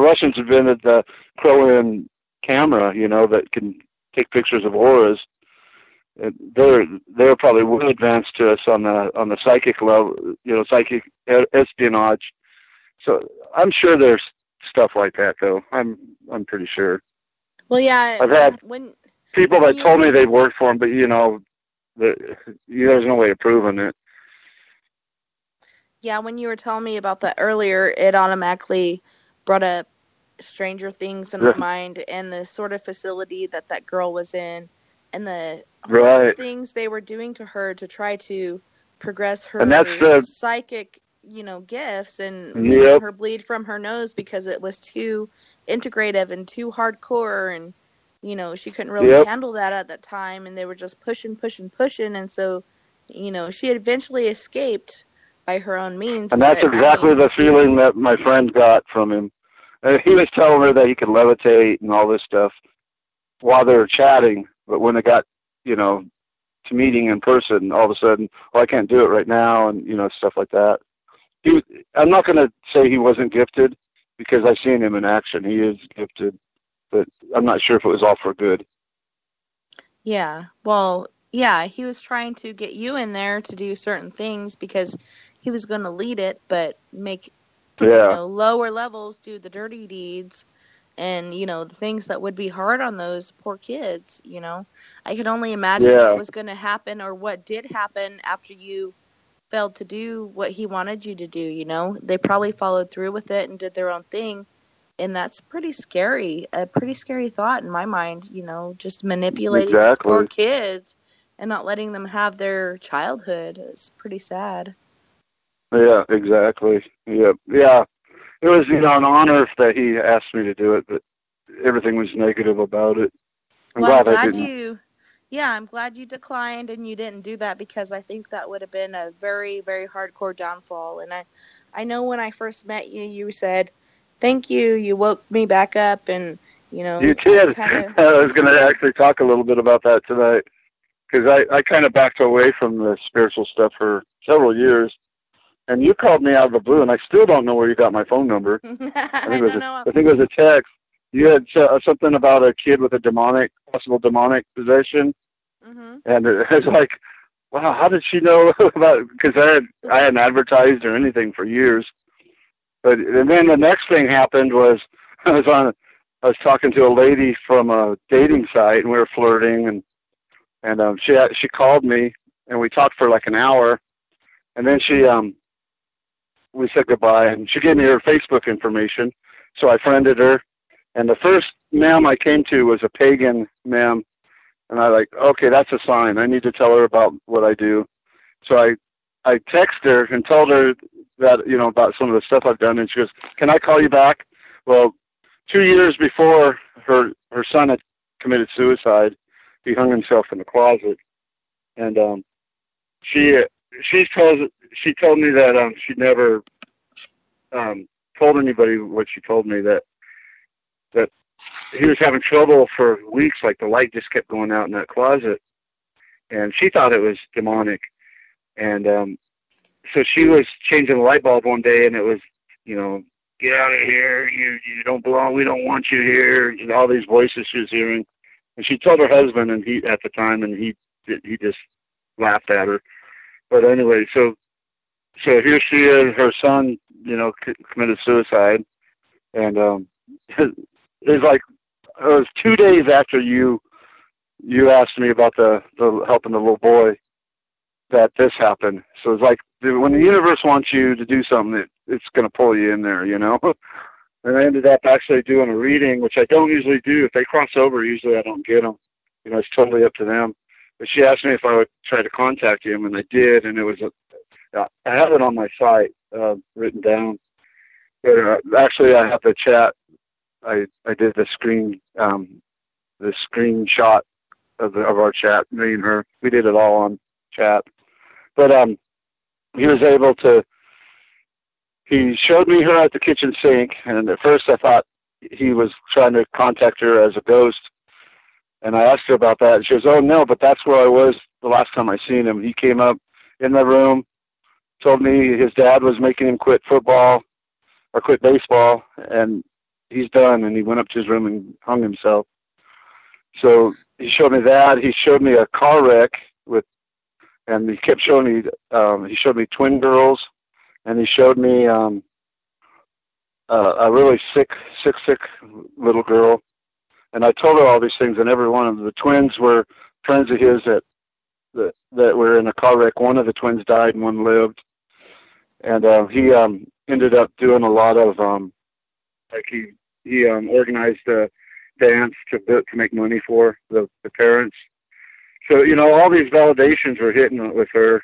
Russians invented the Crowan camera, that can take pictures of auras. They're probably well advanced to us on the psychic level, psychic espionage. So I'm sure there's stuff like that, though. I'm pretty sure. Well, yeah. I've had people that told me they worked for them, but there's no way of proving it. Yeah, when you were telling me about that earlier, it automatically brought up Stranger Things in my mind, and the sort of facility that girl was in, and the things they were doing to her to try to progress her psychic, gifts, and making her bleed from her nose because it was too integrative and too hardcore, and she couldn't really handle that at that time, and they were just pushing, and so she eventually escaped by her own means. And that's exactly the feeling that my friend got from him. He was telling her that he could levitate and all this stuff while they were chatting, but when it got, to meeting in person, all of a sudden, I can't do it right now, and, stuff like that. I'm not going to say he wasn't gifted, because I've seen him in action. He is gifted, but I'm not sure if it was all for good. Yeah, well, yeah, he was trying to get you in there to do certain things because he was going to lead it, but make Yeah. lower levels do the dirty deeds, and the things that would be hard on those poor kids. I could only imagine what was going to happen, or what did happen after you failed to do what he wanted you to do. They probably followed through with it and did their own thing, and that's pretty scary. A pretty scary thought in my mind. Just manipulating these poor kids and not letting them have their childhood is pretty sad. Yeah, exactly. Yeah. It was, an honor that he asked me to do it, but everything was negative about it. I'm glad I didn't. I'm glad you declined and you didn't do that, because I think that would have been a very, very hardcore downfall. And I know when I first met you, you said, "Thank you. You woke me back up," and You did. I was going to actually talk a little bit about that tonight, because I kind of backed away from the spiritual stuff for several years. And you called me out of the blue, and I still don't know where you got my phone number. I think it was a text. You had something about a kid with a possible demonic possession. Mm-hmm. And it was like, wow, how did she know about it? Because I hadn't advertised or anything for years. And then the next thing happened was I was talking to a lady from a dating site, and we were flirting, and she called me, and we talked for like an hour, and then we said goodbye, and she gave me her Facebook information, so I friended her, and the first ma'am I came to was a pagan ma'am, and okay, that's a sign. I need to tell her about what I do. So I texted her and told her that, about some of the stuff I've done, and she goes, "Can I call you back?" Well, 2 years before, her son had committed suicide. He hung himself in the closet, and she told me that she never told anybody what she told me, that he was having trouble for weeks, like the light just kept going out in that closet, and she thought it was demonic. And so she was changing the light bulb one day, and it was, "Get out of here, you don't belong, we don't want you here," all these voices she was hearing. And she told her husband, and he just laughed at her. But anyway, so here she is, her son, committed suicide, and it was 2 days after you asked me about the helping the little boy that this happened. So it's like when the universe wants you to do something, it's going to pull you in there, And I ended up actually doing a reading, which I don't usually do. If they cross over, usually I don't get them. It's totally up to them. But she asked me if I would try to contact him, and I did, and it was I have it on my site written down. But, actually, I have the chat. I did the screenshot of our chat, me and her. We did it all on chat. But he was able to. He showed me her at the kitchen sink, and at first I thought he was trying to contact her as a ghost. And I asked her about that, and she goes, "Oh, no, but that's where I was the last time I seen him. He came up in the room, told me his dad was making him quit football or quit baseball, and he's done." And he went up to his room and hung himself. So he showed me that. He showed me a car wreck and he kept showing me, he showed me twin girls, and he showed me a really sick little girl. And I told her all these things, and every one of them. The twins were friends of his that were in a car wreck. One of the twins died and one lived. And he ended up doing a lot of, he organized a dance to make money for the parents. So, all these validations were hitting with her.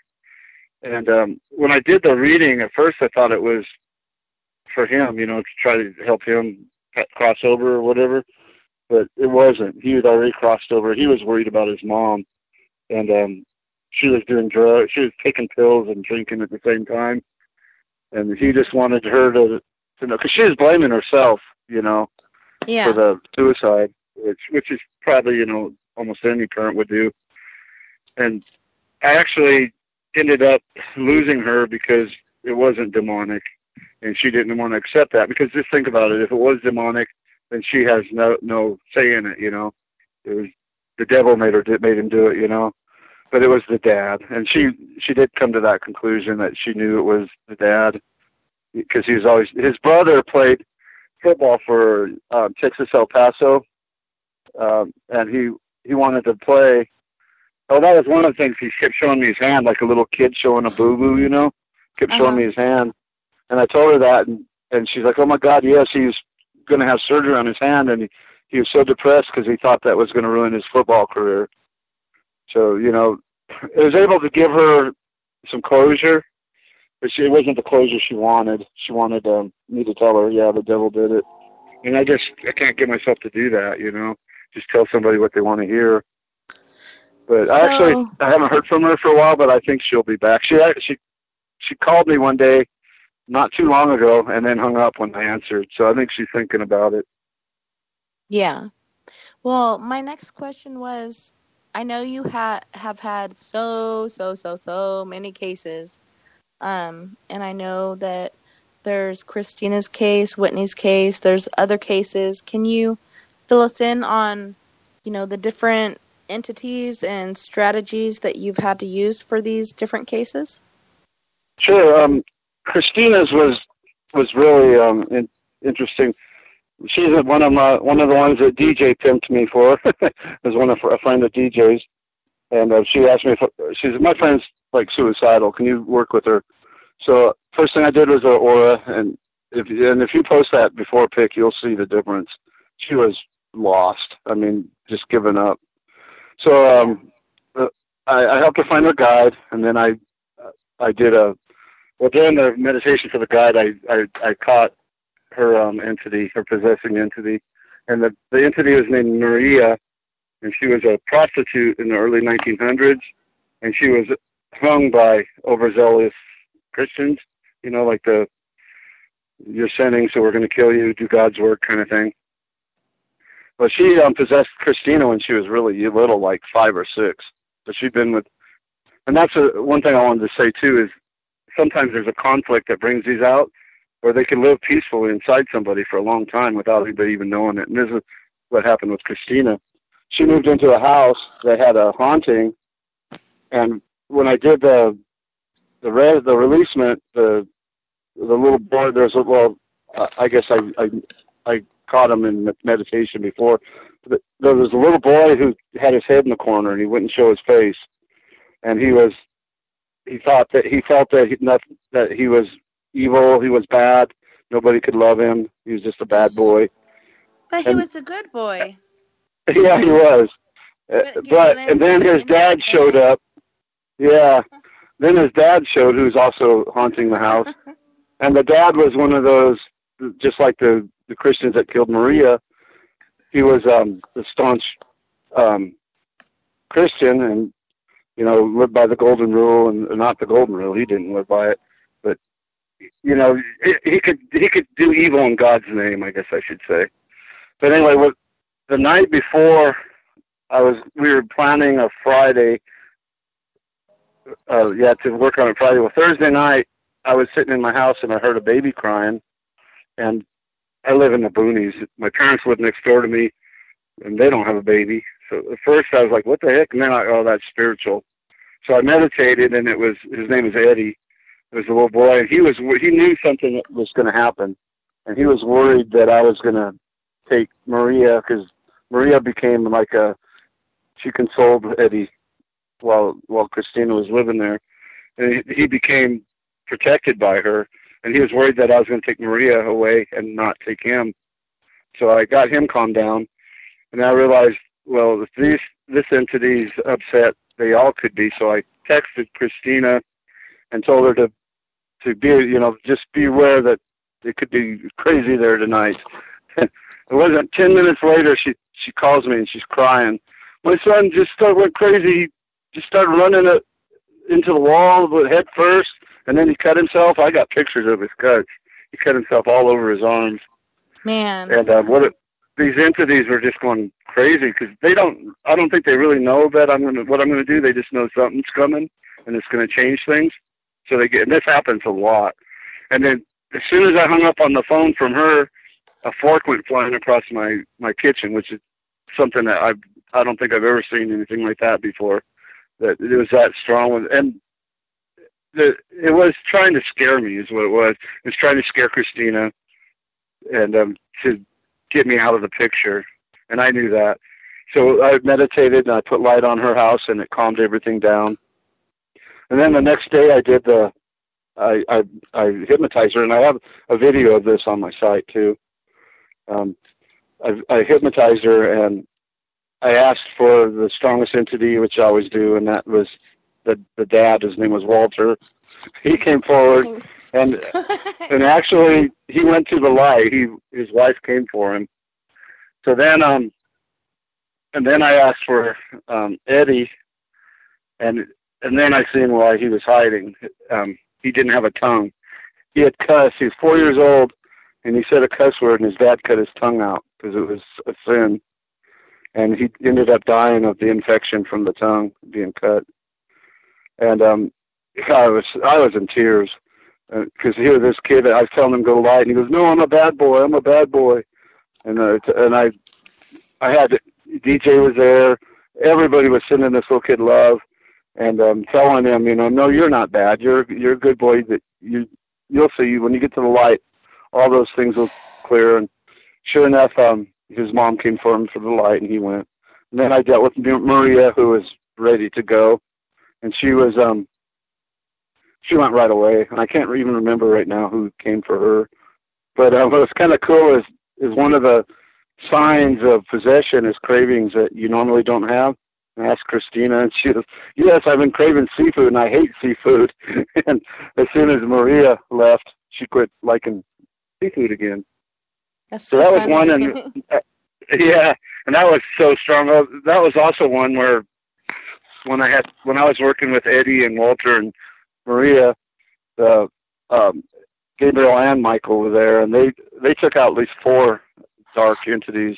And when I did the reading, at first I thought it was for him, to try to help him cross over or whatever. But it wasn't. He had already crossed over. He was worried about his mom. And she was doing drugs. She was taking pills and drinking at the same time. And he just wanted her to know, because she was blaming herself, for the suicide, which is probably, almost any parent would do. And I actually ended up losing her because it wasn't demonic, and she didn't want to accept that. Because just think about it: if it was demonic, then she has no say in it. It was the devil made him do it. but it was the dad. And she did come to that conclusion that she knew it was the dad because he was always, his brother played football for Texas El Paso, and he wanted to play. Oh, that was one of the things. He kept showing me his hand like a little kid showing a boo-boo, you know, kept showing me his hand. And I told her that, and she's like, oh, my God, yes, he's going to have surgery on his hand, and he was so depressed because he thought that was going to ruin his football career. So, you know, I was able to give her some closure, but it wasn't the closure she wanted. She wanted me to tell her, yeah, the devil did it. And I can't get myself to do that, you know, just tell somebody what they want to hear. But I haven't heard from her for a while, but I think she'll be back. She called me one day not too long ago and then hung up when I answered. So I think she's thinking about it. Yeah. Well, my next question was, I know you have had so many cases. And I know that there's Christina's case, Whitney's case, there's other cases. Can you fill us in on, you know, the different entities and strategies that you've had to use for these different cases? Sure. Christina's was really interesting. She's one of the ones that DJ pimped me for. Was a friend of DJ's, and she asked me if my friend's like suicidal. Can you work with her? So first thing I did was her aura, and if you post that before pick, you'll see the difference. She was lost. I mean, just given up. So I helped her find her guide, and then I did during the meditation for the guide, I caught her entity, her possessing entity, and the entity was named Maria, and she was a prostitute in the early 1900s, and she was hung by overzealous Christians, you know, like you're sinning, so we're going to kill you, do God's work kind of thing. But she possessed Christina when she was really little, like 5 or 6. But she'd been with, and that's one thing I wanted to say too is sometimes there's a conflict that brings these out, where they can live peacefully inside somebody for a long time without anybody even knowing it. And this is what happened with Christina. She moved into a house that had a haunting, and when I did the releasement, the little boy, I guess I caught him in meditation before. There was a little boy who had his head in the corner, and he wouldn't show his face, and he felt that he was evil, he was bad, nobody could love him, he was just a bad boy. But he was a good boy. Yeah, he was. And then his dad showed up. Yeah. Then his dad showed, who's also haunting the house. And the dad was one of those, just like the Christians that killed Maria. He was the staunch Christian, and you know, lived by the golden rule, and not the golden rule. He didn't live by it, but you know, he could do evil in God's name, I guess I should say. But anyway, the night before, we were planning a Friday. To work on a Friday. Well, Thursday night, I was sitting in my house and I heard a baby crying, and I live in the boonies. My parents live next door to me, and they don't have a baby. So at first I was like, what the heck? And then that's spiritual. So I meditated, and his name was Eddie. It was a little boy, and he knew something was going to happen, and he was worried that I was going to take Maria, because Maria became she consoled Eddie while Christina was living there, and he became protected by her, and he was worried that I was going to take Maria away and not take him. So I got him calmed down, and I realized, well, if this entity's upset, they all could be. So I texted Christina and told her to be, you know, just be aware that it could be crazy there tonight. It wasn't 10 minutes later, she calls me and she's crying. My son just went crazy. He just started running into the wall head first, and then he cut himself. I got pictures of his cuts. He cut himself all over his arms. Man. And these entities were just going crazy because I don't think they really know that what I'm going to do. They just know something's coming and it's going to change things. So and this happens a lot. And then as soon as I hung up on the phone from her, a fork went flying across my kitchen, which is something that I don't think I've ever seen anything like that before. that it was that strong. And it was trying to scare me is what it was. It was trying to scare Christina and to get me out of the picture. And I knew that. So I meditated and I put light on her house and it calmed everything down. And then the next day I did I hypnotized her, and I have a video of this on my site too. I hypnotized her and I asked for the strongest entity, which I always do, and that was the dad. His name was Walter. He came forward, and actually he went to the light. His wife came for him. So then and then I asked for Eddie, and then I seen why he was hiding. He didn't have a tongue. He had cussed. He was 4 years old, and he said a cuss word, and his dad cut his tongue out because it was a sin. And he ended up dying of the infection from the tongue being cut. And I was in tears because here this kid, I was telling him go light, and he goes, "No, I'm a bad boy. I'm a bad boy." And I had DJ was there. Everybody was sending this little kid love, and telling him, no, you're not bad. You're a good boy. That you'll see when you get to the light, all those things will clear. And sure enough, his mom came for him for the light, and he went. And then I dealt with Maria, who was ready to go, and she was she went right away. And I can't even remember right now who came for her. But what was kind of cool is one of the signs of possession is cravings that you normally don't have. I asked Christina, and she goes, "Yes, I've been craving seafood, and I hate seafood." And as soon as Maria left, she quit liking seafood again. So that was one, and yeah, and that was so strong. That was also one where when I was working with Eddie and Walter and Maria, Gabriel and Michael were there, and they took out at least 4 dark entities.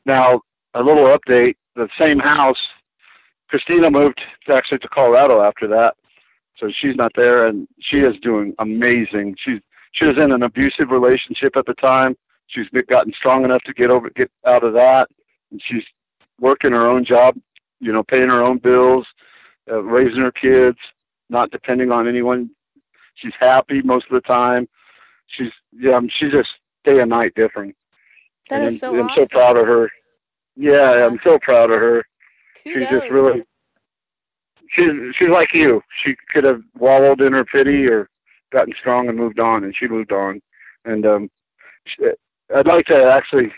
Now, a little update: the same house. Christina moved actually to Colorado after that, so she's not there, and she is doing amazing. She was in an abusive relationship at the time. She's gotten strong enough to get out of that, and she's working her own job, paying her own bills, raising her kids, not depending on anyone. She's happy most of the time. She's just day and night different. That is so awesome. I'm so proud of her. Yeah, I'm so proud of her. Kudos. She's just really, she's like you. She could have wallowed in her pity or gotten strong and moved on, and she moved on. And I'd like to actually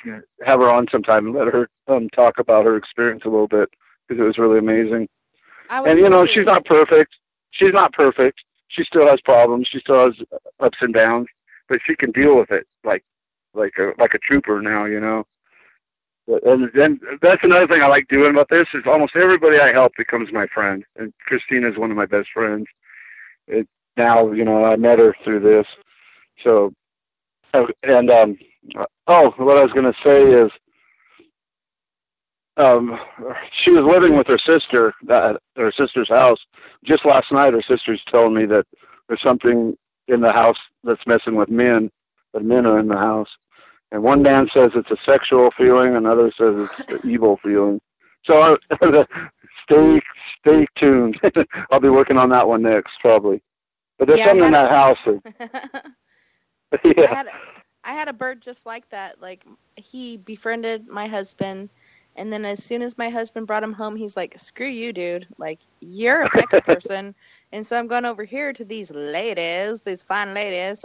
have her on sometime and let her talk about her experience a little bit, because it was really amazing. And, she's not perfect. She's not perfect. She still has problems. She still has ups and downs, but she can deal with it like a trooper now, And that's another thing I like doing about this is almost everybody I help becomes my friend. And Christina's one of my best friends. Now, I met her through this. So, and, what I was going to say is, she was living with her sister at her sister's house. Just last night, her sister's telling me that there's something in the house that's messing with men, that men are in the house. And one man says it's a sexual feeling, another says it's an evil feeling. So stay tuned. I'll be working on that one next, probably. But there's something in that house. Yeah. I had a bird just like that. Like, he befriended my husband, and then as soon as my husband brought him home, he's like, "Screw you, dude. Like, you're a pecker person, and so I'm going over here to these ladies, these fine ladies,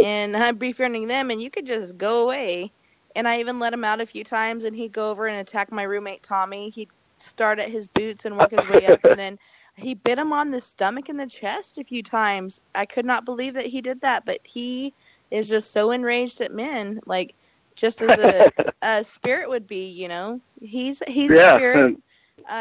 and I'm befriending them, and you could just go away." And I even let him out a few times, and he'd go over and attack my roommate, Tommy. He'd start at his boots and work his way up, and then he bit him on the stomach and the chest a few times. I could not believe that he did that, but he is just so enraged at men, like, just as a spirit would be, He's a spirit.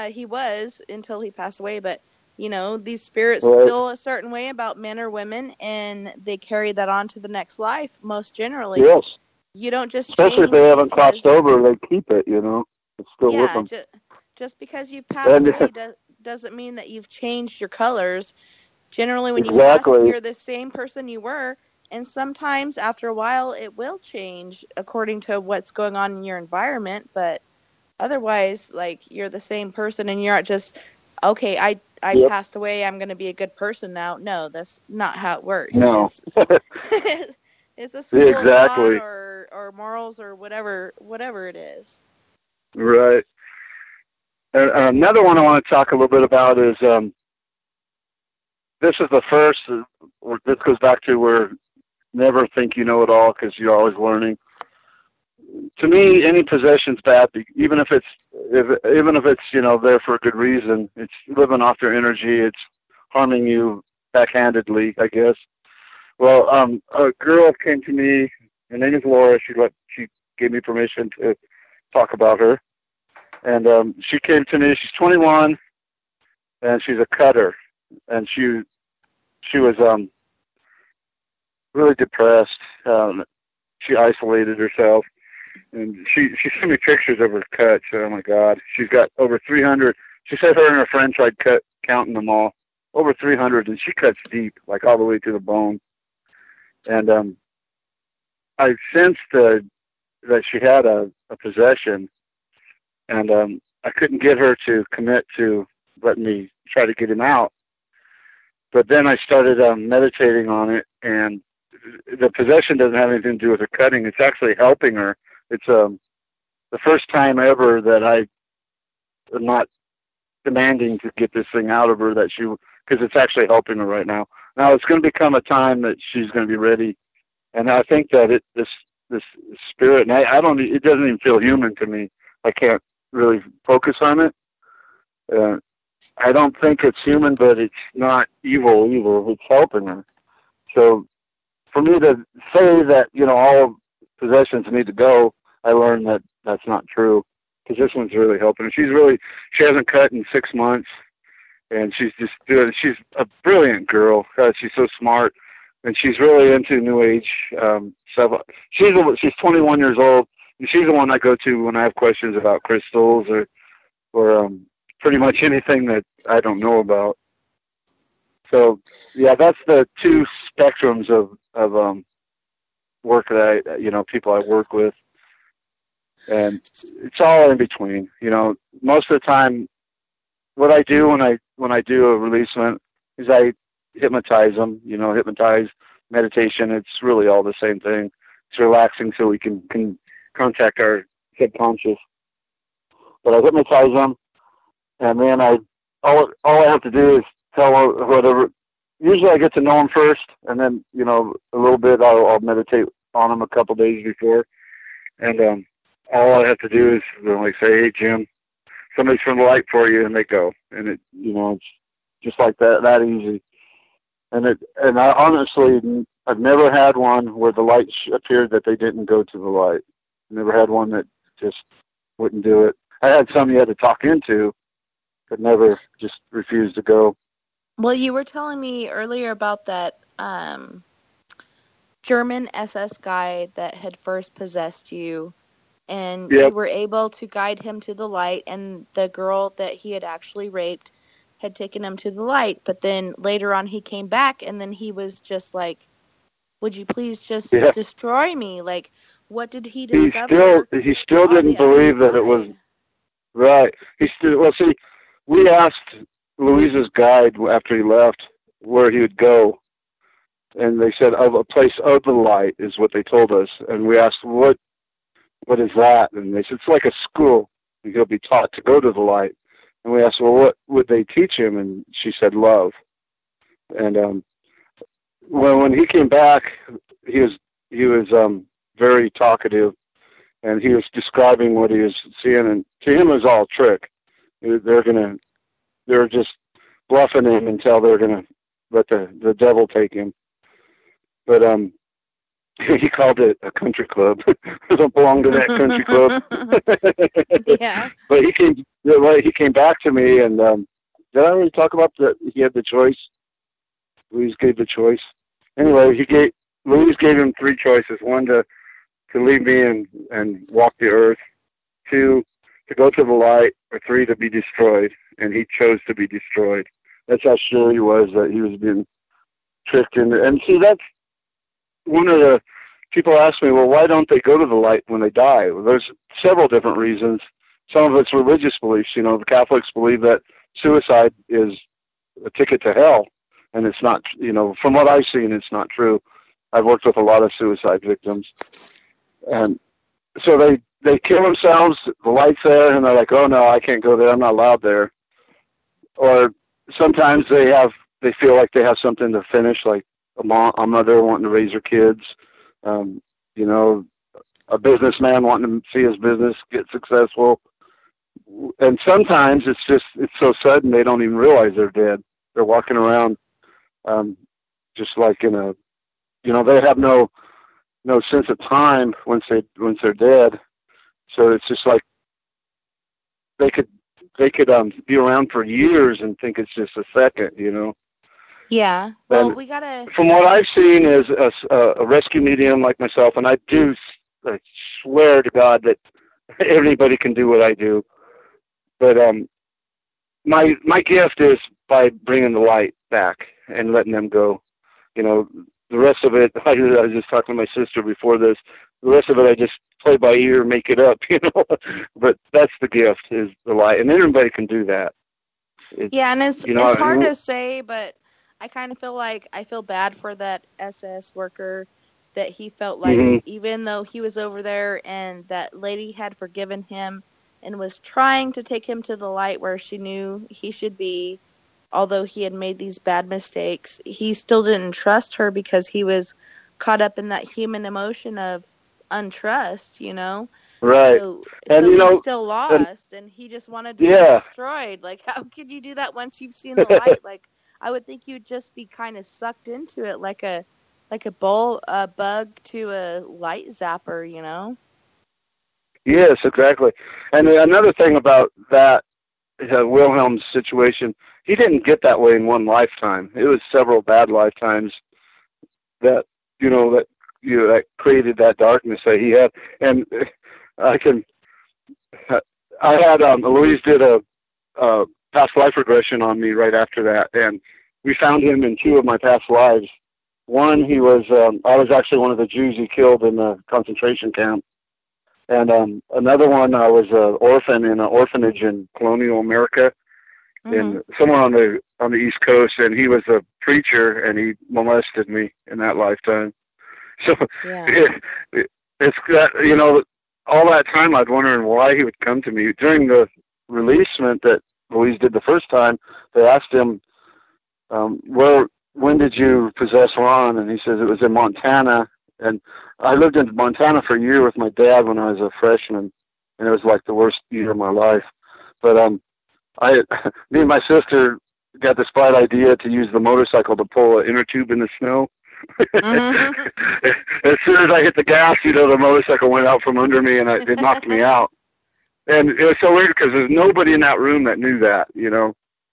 He was until he passed away, but, these spirits feel a certain way about men or women, and they carry that on to the next life, most generally. Yes. You don't just especially if they haven't crossed over, they keep it, It's still with them. Just because you've passed away doesn't mean that you've changed your colors. Generally, when you pass, you're the same person you were. And sometimes, after a while, it will change according to what's going on in your environment. But otherwise, like, you're the same person, and you're not just, okay, I Yep. passed away, I'm going to be a good person now. No, that's not how it works. No. It's a school Exactly. of thought or morals or whatever it is. Right. And another one I want to talk a little bit about is this is the first. This goes back to where never think you know it all because you're always learning. To me, any possession's bad, even if it's there for a good reason. It's living off their energy. It's harming you backhandedly, I guess. Well, a girl came to me. Her name is Laura. She gave me permission to talk about her, and she came to me. She's 21, and she's a cutter, and she was really depressed. She isolated herself. And she sent me pictures of her cuts. Oh, my God. She's got over 300. She said her and her friend tried counting them all. Over 300, and she cuts deep, like all the way to the bone. And I sensed that she had a possession, and I couldn't get her to commit to letting me try to get him out. But then I started meditating on it, and the possession doesn't have anything to do with her cutting. It's actually helping her. It's the first time ever that I am not demanding to get this thing out of her, because it's actually helping her right now. Now it's going to become a time that she's going to be ready, and I think that this spirit, and it doesn't even feel human to me. I can't really focus on it. I don't think it's human, but it's not evil either. It's helping her. So for me to say that all possessions need to go, I learned that that's not true, because this one's really helping her. She hasn't cut in 6 months, and she's a brilliant girl. She's so smart, and she's really into New Age stuff. She's 21 years old, and she's the one I go to when I have questions about crystals or pretty much anything that I don't know about. So yeah, that's the two spectrums of work that people I work with, and it's all in between. Most of the time, what I do when I do a releasement is I hypnotize them. Hypnotize, meditation. It's really all the same thing. It's relaxing so we can contact our subconscious. But I hypnotize them, and then all I have to do is tell whatever. Usually I get to know them first, and then, a little bit I'll meditate on them a couple days before. And all I have to do is say, "Hey, Jim, somebody's from the light for you," and they go. And it's just like that easy. And I honestly, I've never had one where the light appeared that they didn't go to the light. Never had one that just wouldn't do it. I had some you had to talk into, but never just refused to go. Well, you were telling me earlier about that German SS guy that had first possessed you, and Yep. you were able to guide him to the light, and the girl that he had actually raped had taken him to the light, but then later on he came back, and then he was just like, "Would you please just destroy me?" Like, what did he discover? He still didn't believe that it was right. We asked Louise's guide after he left where he would go, and they said of a place of the light is what they told us. And we asked what is that, and they said it's like a school. He'll be taught to go to the light. And we asked, well, what would they teach him? And she said love. And when he came back, he was very talkative, and he was describing what he was seeing, and to him it was all a trick. They're just bluffing him until they're gonna let the devil take him. But he called it a country club. I don't belong to that country club. Yeah. But he came back to me, and did I already talk about that? He had the choice. Louise gave the choice. Anyway, Louise gave him 3 choices: 1 to leave me and walk the earth, 2 to go to the light, or 3 to be destroyed. And he chose to be destroyed. That's how sure he was that he was being tricked into. And see, that's one of the people ask me, well, why don't they go to the light when they die? Well, there's several different reasons. Some of it's religious beliefs. The Catholics believe that suicide is a ticket to hell, and it's not, from what I've seen, it's not true. I've worked with a lot of suicide victims, and so they kill themselves, the light's there, and they're like, oh no, I can't go there, I'm not allowed there. Or sometimes they feel like they have something to finish, like a mother wanting to raise her kids, a businessman wanting to see his business get successful. And sometimes it's so sudden they don't even realize they're dead. They're walking around just like in a, they have no sense of time once they're dead. So it's just like they could be around for years and think it's just a second, Yeah. Well, we gotta. From what I've seen as a rescue medium like myself, and I swear to God that everybody can do what I do, but my gift is by bringing the light back and letting them go. The rest of it, I was just talking to my sister before this. The rest of it, I just play by ear, make it up, But that's the gift, is the light, and everybody can do that. And it's hard to say, but I kind of feel like I feel bad for that SS worker, that he felt like even though he was over there and that lady had forgiven him and was trying to take him to the light where she knew he should be, although he had made these bad mistakes, he still didn't trust her because he was caught up in that human emotion of untrust, Right. So and he's still lost, and he just wanted to be destroyed. Like, how could you do that once you've seen the light? Like, I would think you'd just be kind of sucked into it, like a bug to a light zapper, Yes, exactly. And another thing about that Wilhelm's situation, he didn't get that way in one lifetime. It was several bad lifetimes that that created that darkness that he had. And Louise did a past life regression on me right after that, and we found him in 2 of my past lives. One, he was I was actually one of the Jews he killed in the concentration camp, and another one, I was an orphan in an orphanage in colonial America, in somewhere on the East Coast, and he was a preacher, and he molested me in that lifetime. So it's got, all that time I'd wondering why he would come to me. During the releasement that Louise did the first time, they asked him, when did you possess Ron? And he says it was in Montana. And I lived in Montana for a year with my dad when I was a freshman, and it was like the worst year of my life. But me and my sister got this bright idea to use the motorcycle to pull an inner tube in the snow. As soon as I hit the gas, the motorcycle went out from under me, and it knocked me out. And it was so weird because there's nobody in that room that knew that,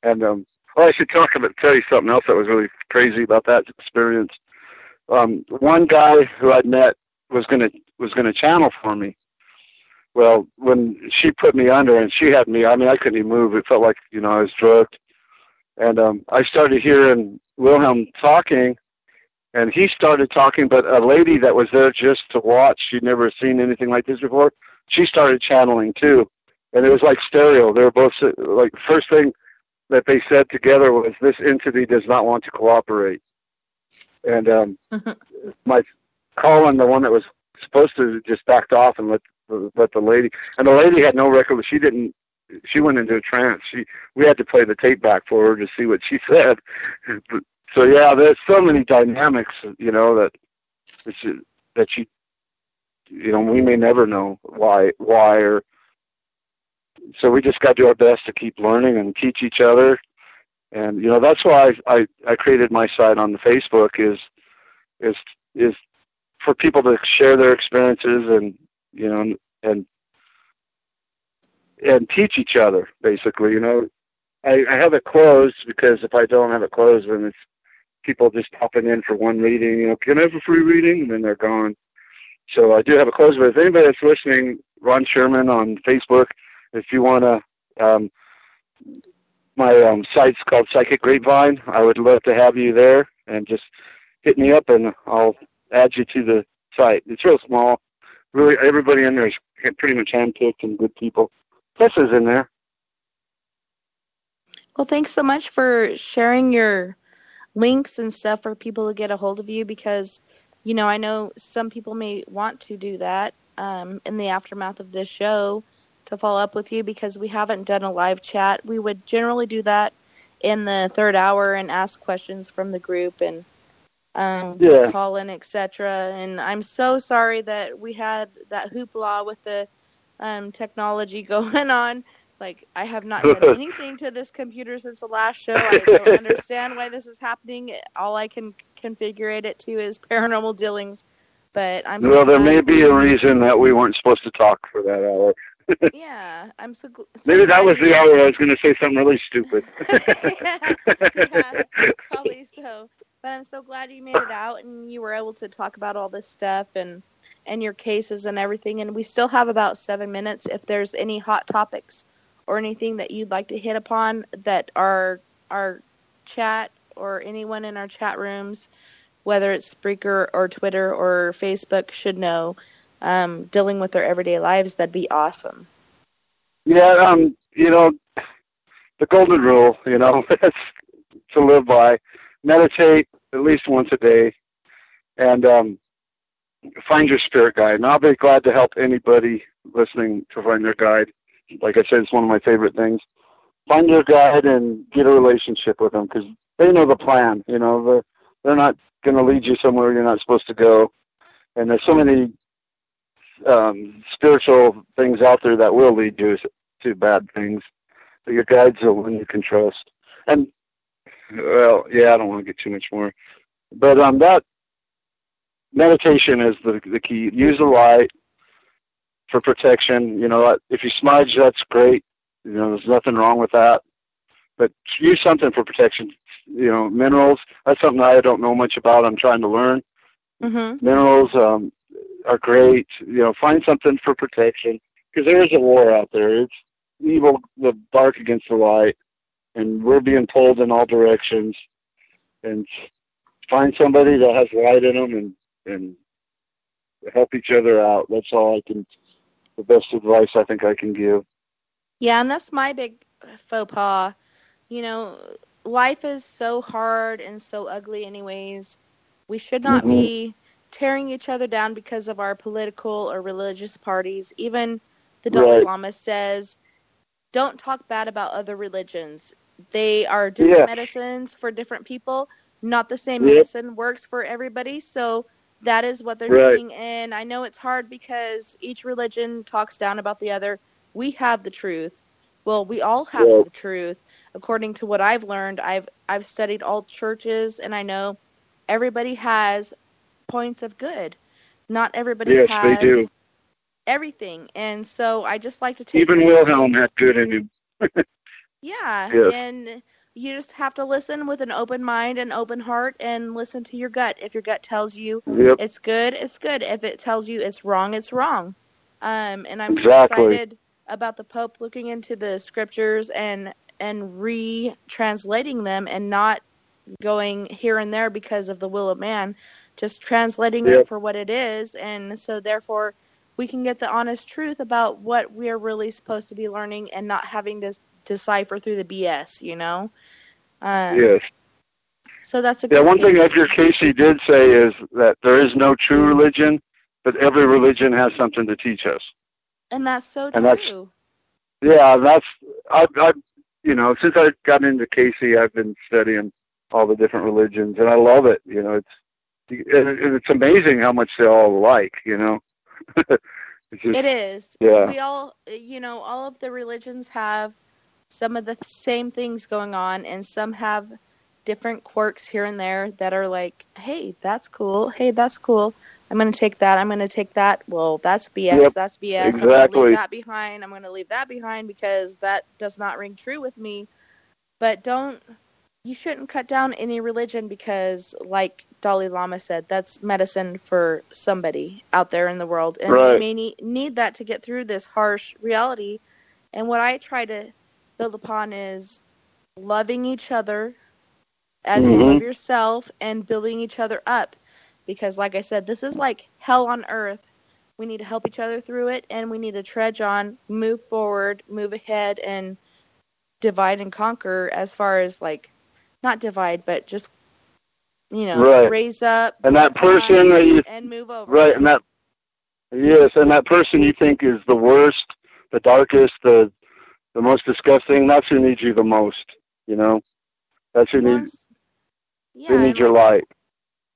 And I should tell you something else that was really crazy about that experience. One guy who I'd met was gonna channel for me. Well, when she put me under and she had me, I couldn't even move. It felt like I was drugged. And I started hearing Wilhelm talking. And he started talking, but a lady that was there just to watch, she'd never seen anything like this before, she started channeling too. And it was like stereo. They were both, like, first thing that they said together was, this entity does not want to cooperate. And my Colin, the one that was supposed to, just backed off and let the lady, and the lady had no record. She went into a trance. We had to play the tape back for her to see what she said. So yeah, there's so many dynamics, that we may never know why, or so we just got to do our best to keep learning and teach each other, and that's why I created my site on the Facebook is for people to share their experiences and teach each other, basically. I have it closed because if I don't have it closed, then it's people just popping in for one reading, can I have a free reading? And then they're gone. So I do have it closed, but if anybody that's listening, Ron Sherman on Facebook, if you want to, my site's called Psychic Grapevine. I would love to have you there, and just hit me up and I'll add you to the site. It's real small. Really, everybody in there is pretty much handpicked and good people. Tessa's in there. Well, thanks so much for sharing your links and stuff for people to get a hold of you because, I know some people may want to do that in the aftermath of this show to follow up with you because we haven't done a live chat. We would generally do that in the third hour and ask questions from the group and call in, etc. And I'm so sorry that we had that hoopla with the technology going on. Like, I have not done anything to this computer since the last show. I don't understand why this is happening. All I can configure it to is paranormal dealings. But I'm so Well, there glad. may be a reason that we weren't supposed to talk for that hour. Yeah, I'm so Maybe that was the hour I was going to say something really stupid. yeah, probably so. But I'm so glad you made it out and you were able to talk about all this stuff and your cases and everything. And we still have about 7 minutes if there's any hot topics or anything that you'd like to hit upon that our chat or anyone in our chat rooms, whether it's Spreaker or Twitter or Facebook, should know, dealing with their everyday lives, that'd be awesome. Yeah, the golden rule, it's to live by. Meditate at least once a day and find your spirit guide. And I'll be glad to help anybody listening to find their guide. Like I said, it's one of my favorite things. Find your guide and get a relationship with them because they know the plan. They're not going to lead you somewhere you're not supposed to go. And there's so many spiritual things out there that will lead you to bad things. But your guide's the one you can trust. And, well, yeah, I don't want to get too much more. But that meditation is the key. Use the light for protection. If you smudge, that's great. There's nothing wrong with that. But use something for protection. Minerals, that's something I don't know much about. I'm trying to learn. Mm-hmm. Minerals are great. Find something for protection because there is a war out there. It's evil, the dark against the light, and we're being pulled in all directions. And find somebody that has light in them and help each other out. That's all the best advice I think I can give. Yeah, and that's my big faux pas. Life is so hard and so ugly anyways. We should not be tearing each other down because of our political or religious parties. Even the Dalai Lama says, don't talk bad about other religions. They are different medicines for different people. Not the same medicine works for everybody. So that is what they're doing. And I know it's hard because each religion talks down about the other. We have the truth. Well, we all have the truth. According to what I've learned, I've studied all churches, and I know everybody has points of good. Not everybody has they do. Everything. And so I just like to take... Even Wilhelm had good in him. And you just have to listen with an open mind and open heart and listen to your gut. If your gut tells you it's good, it's good. If it tells you it's wrong, it's wrong. And I'm so excited about the Pope looking into the scriptures and re-translating them and not going here and there because of the will of man, just translating it for what it is. And so therefore we can get the honest truth about what we're really supposed to be learning and not having to decipher through the BS, Yes. So that's a good thing. One thing Edgar Casey did say is that there is no true religion, but every religion has something to teach us. And that's so true. Since I got into Casey, I've been studying all the different religions, and I love it. It's amazing how much they all alike, It is. Yeah. We all, all of the religions have some of the same things going on, and some have different quirks here and there that are like, hey, that's cool. Hey, that's cool. I'm going to take that. I'm going to take that. Well, that's BS. Yep, That's BS. exactly. I'm going to leave that behind. I'm going to leave that behind because that does not ring true with me. But you shouldn't cut down any religion because, like Dalai Lama said, that's medicine for somebody out there in the world. And we may need that to get through this harsh reality. And what I try to build upon is loving each other as you love yourself and building each other up. Because, like I said, this is like hell on earth. We need to help each other through it, and we need to trudge on, move forward, move ahead, and divide and conquer as far as, like, not divide, but just, you know, right. raise up and that person that you, and move over. Right, and that, yes, and that person you think is the worst, the darkest, the most disgusting, that's who needs you the most, you know? That's who needs, they need your light.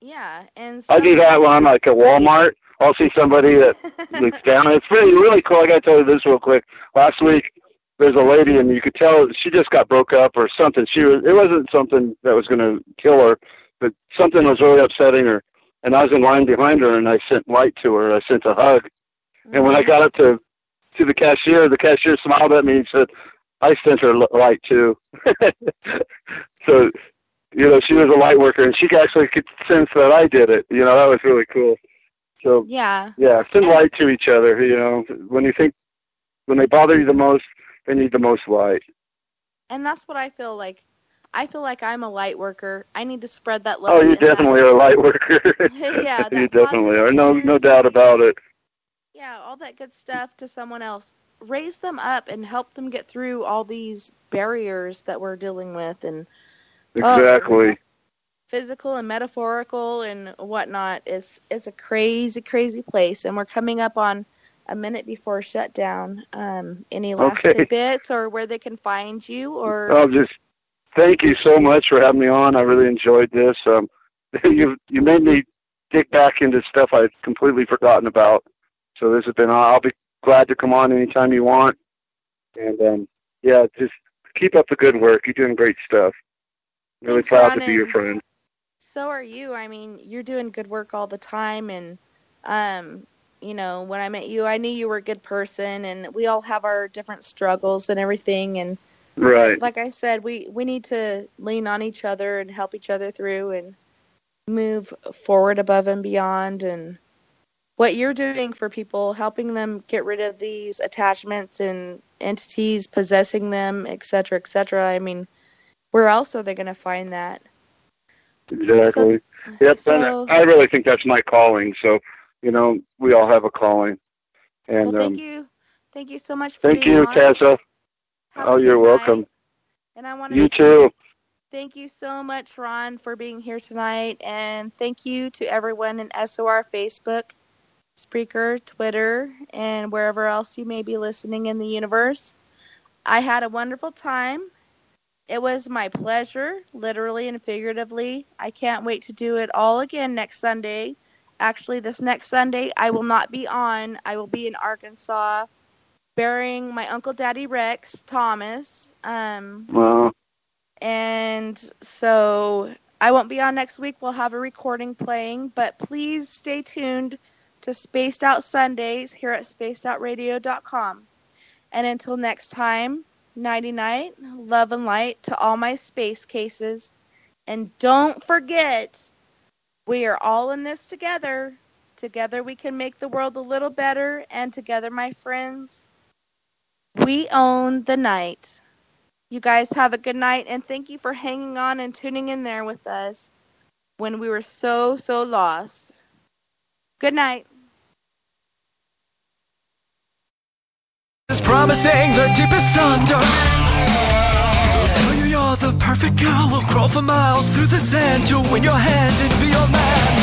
Yeah, and I do that when I'm like at Walmart. I'll see somebody that looks down. It's really cool. I got to tell you this real quick. Last week, there's a lady, and you could tell she just got broke up or something. It wasn't something that was going to kill her, but something was really upsetting her. And I was in line behind her, and I sent light to her. I sent a hug. And when I got up to the cashier smiled at me and said, I sent her light too. So, you know, she was a light worker, and she actually could sense that I did it. You know, that was really cool. So, yeah, send light to each other. You know, when they bother you the most, they need the most light. And that's what I feel like. I feel like I'm a light worker. I need to spread that love. Oh, you definitely are a light worker. Yeah, you definitely are. No doubt about it. Yeah, all that good stuff to someone else. Raise them up and help them get through all these barriers that we're dealing with, and exactly. Physical and metaphorical and whatnot. It's a crazy, crazy place, and we're coming up on a minute before shutdown. Any last tidbits or where they can find you? Or just thank you so much for having me on. I really enjoyed this. You made me dig back into stuff I'd completely forgotten about. So this has been. I'll be glad to come on anytime you want. And just keep up the good work. You're doing great stuff. Really Thanks, proud Ron, to be your friend. So are you. I mean, you're doing good work all the time, and you know, when I met you, I knew you were a good person, and we all have our different struggles and everything, and right. Like I said, we need to lean on each other and help each other through and move forward above and beyond. And what you're doing for people, helping them get rid of these attachments and entities possessing them, etc., etc. I mean, where else are they going to find that? Exactly. And I really think that's my calling. So, you know, we all have a calling. And well, thank you. Thank you so much for being on. Thank you, Tessa. Oh, you're welcome. And I want you too. Thank you so much, Ron, for being here tonight. And thank you to everyone in SOR Facebook, Spreaker, Twitter, and wherever else you may be listening in the universe. I had a wonderful time. It was my pleasure, literally and figuratively. I can't wait to do it all again next Sunday. Actually, this next Sunday, I will not be on. I will be in Arkansas burying my Uncle Daddy Rex Thomas. Wow. And so I won't be on next week. We'll have a recording playing, but please stay tuned to Spaced Out Sundays here at spacedoutradio.com. And until next time, nighty-night, love and light to all my space cases. And don't forget, we are all in this together. Together we can make the world a little better. And together, my friends, we own the night. You guys have a good night. And thank you for hanging on and tuning in there with us when we were so, so lost. Good night. Is promising the deepest thunder. We'll tell you you're the perfect girl. We'll crawl for miles through the sand to win your hand and be your man.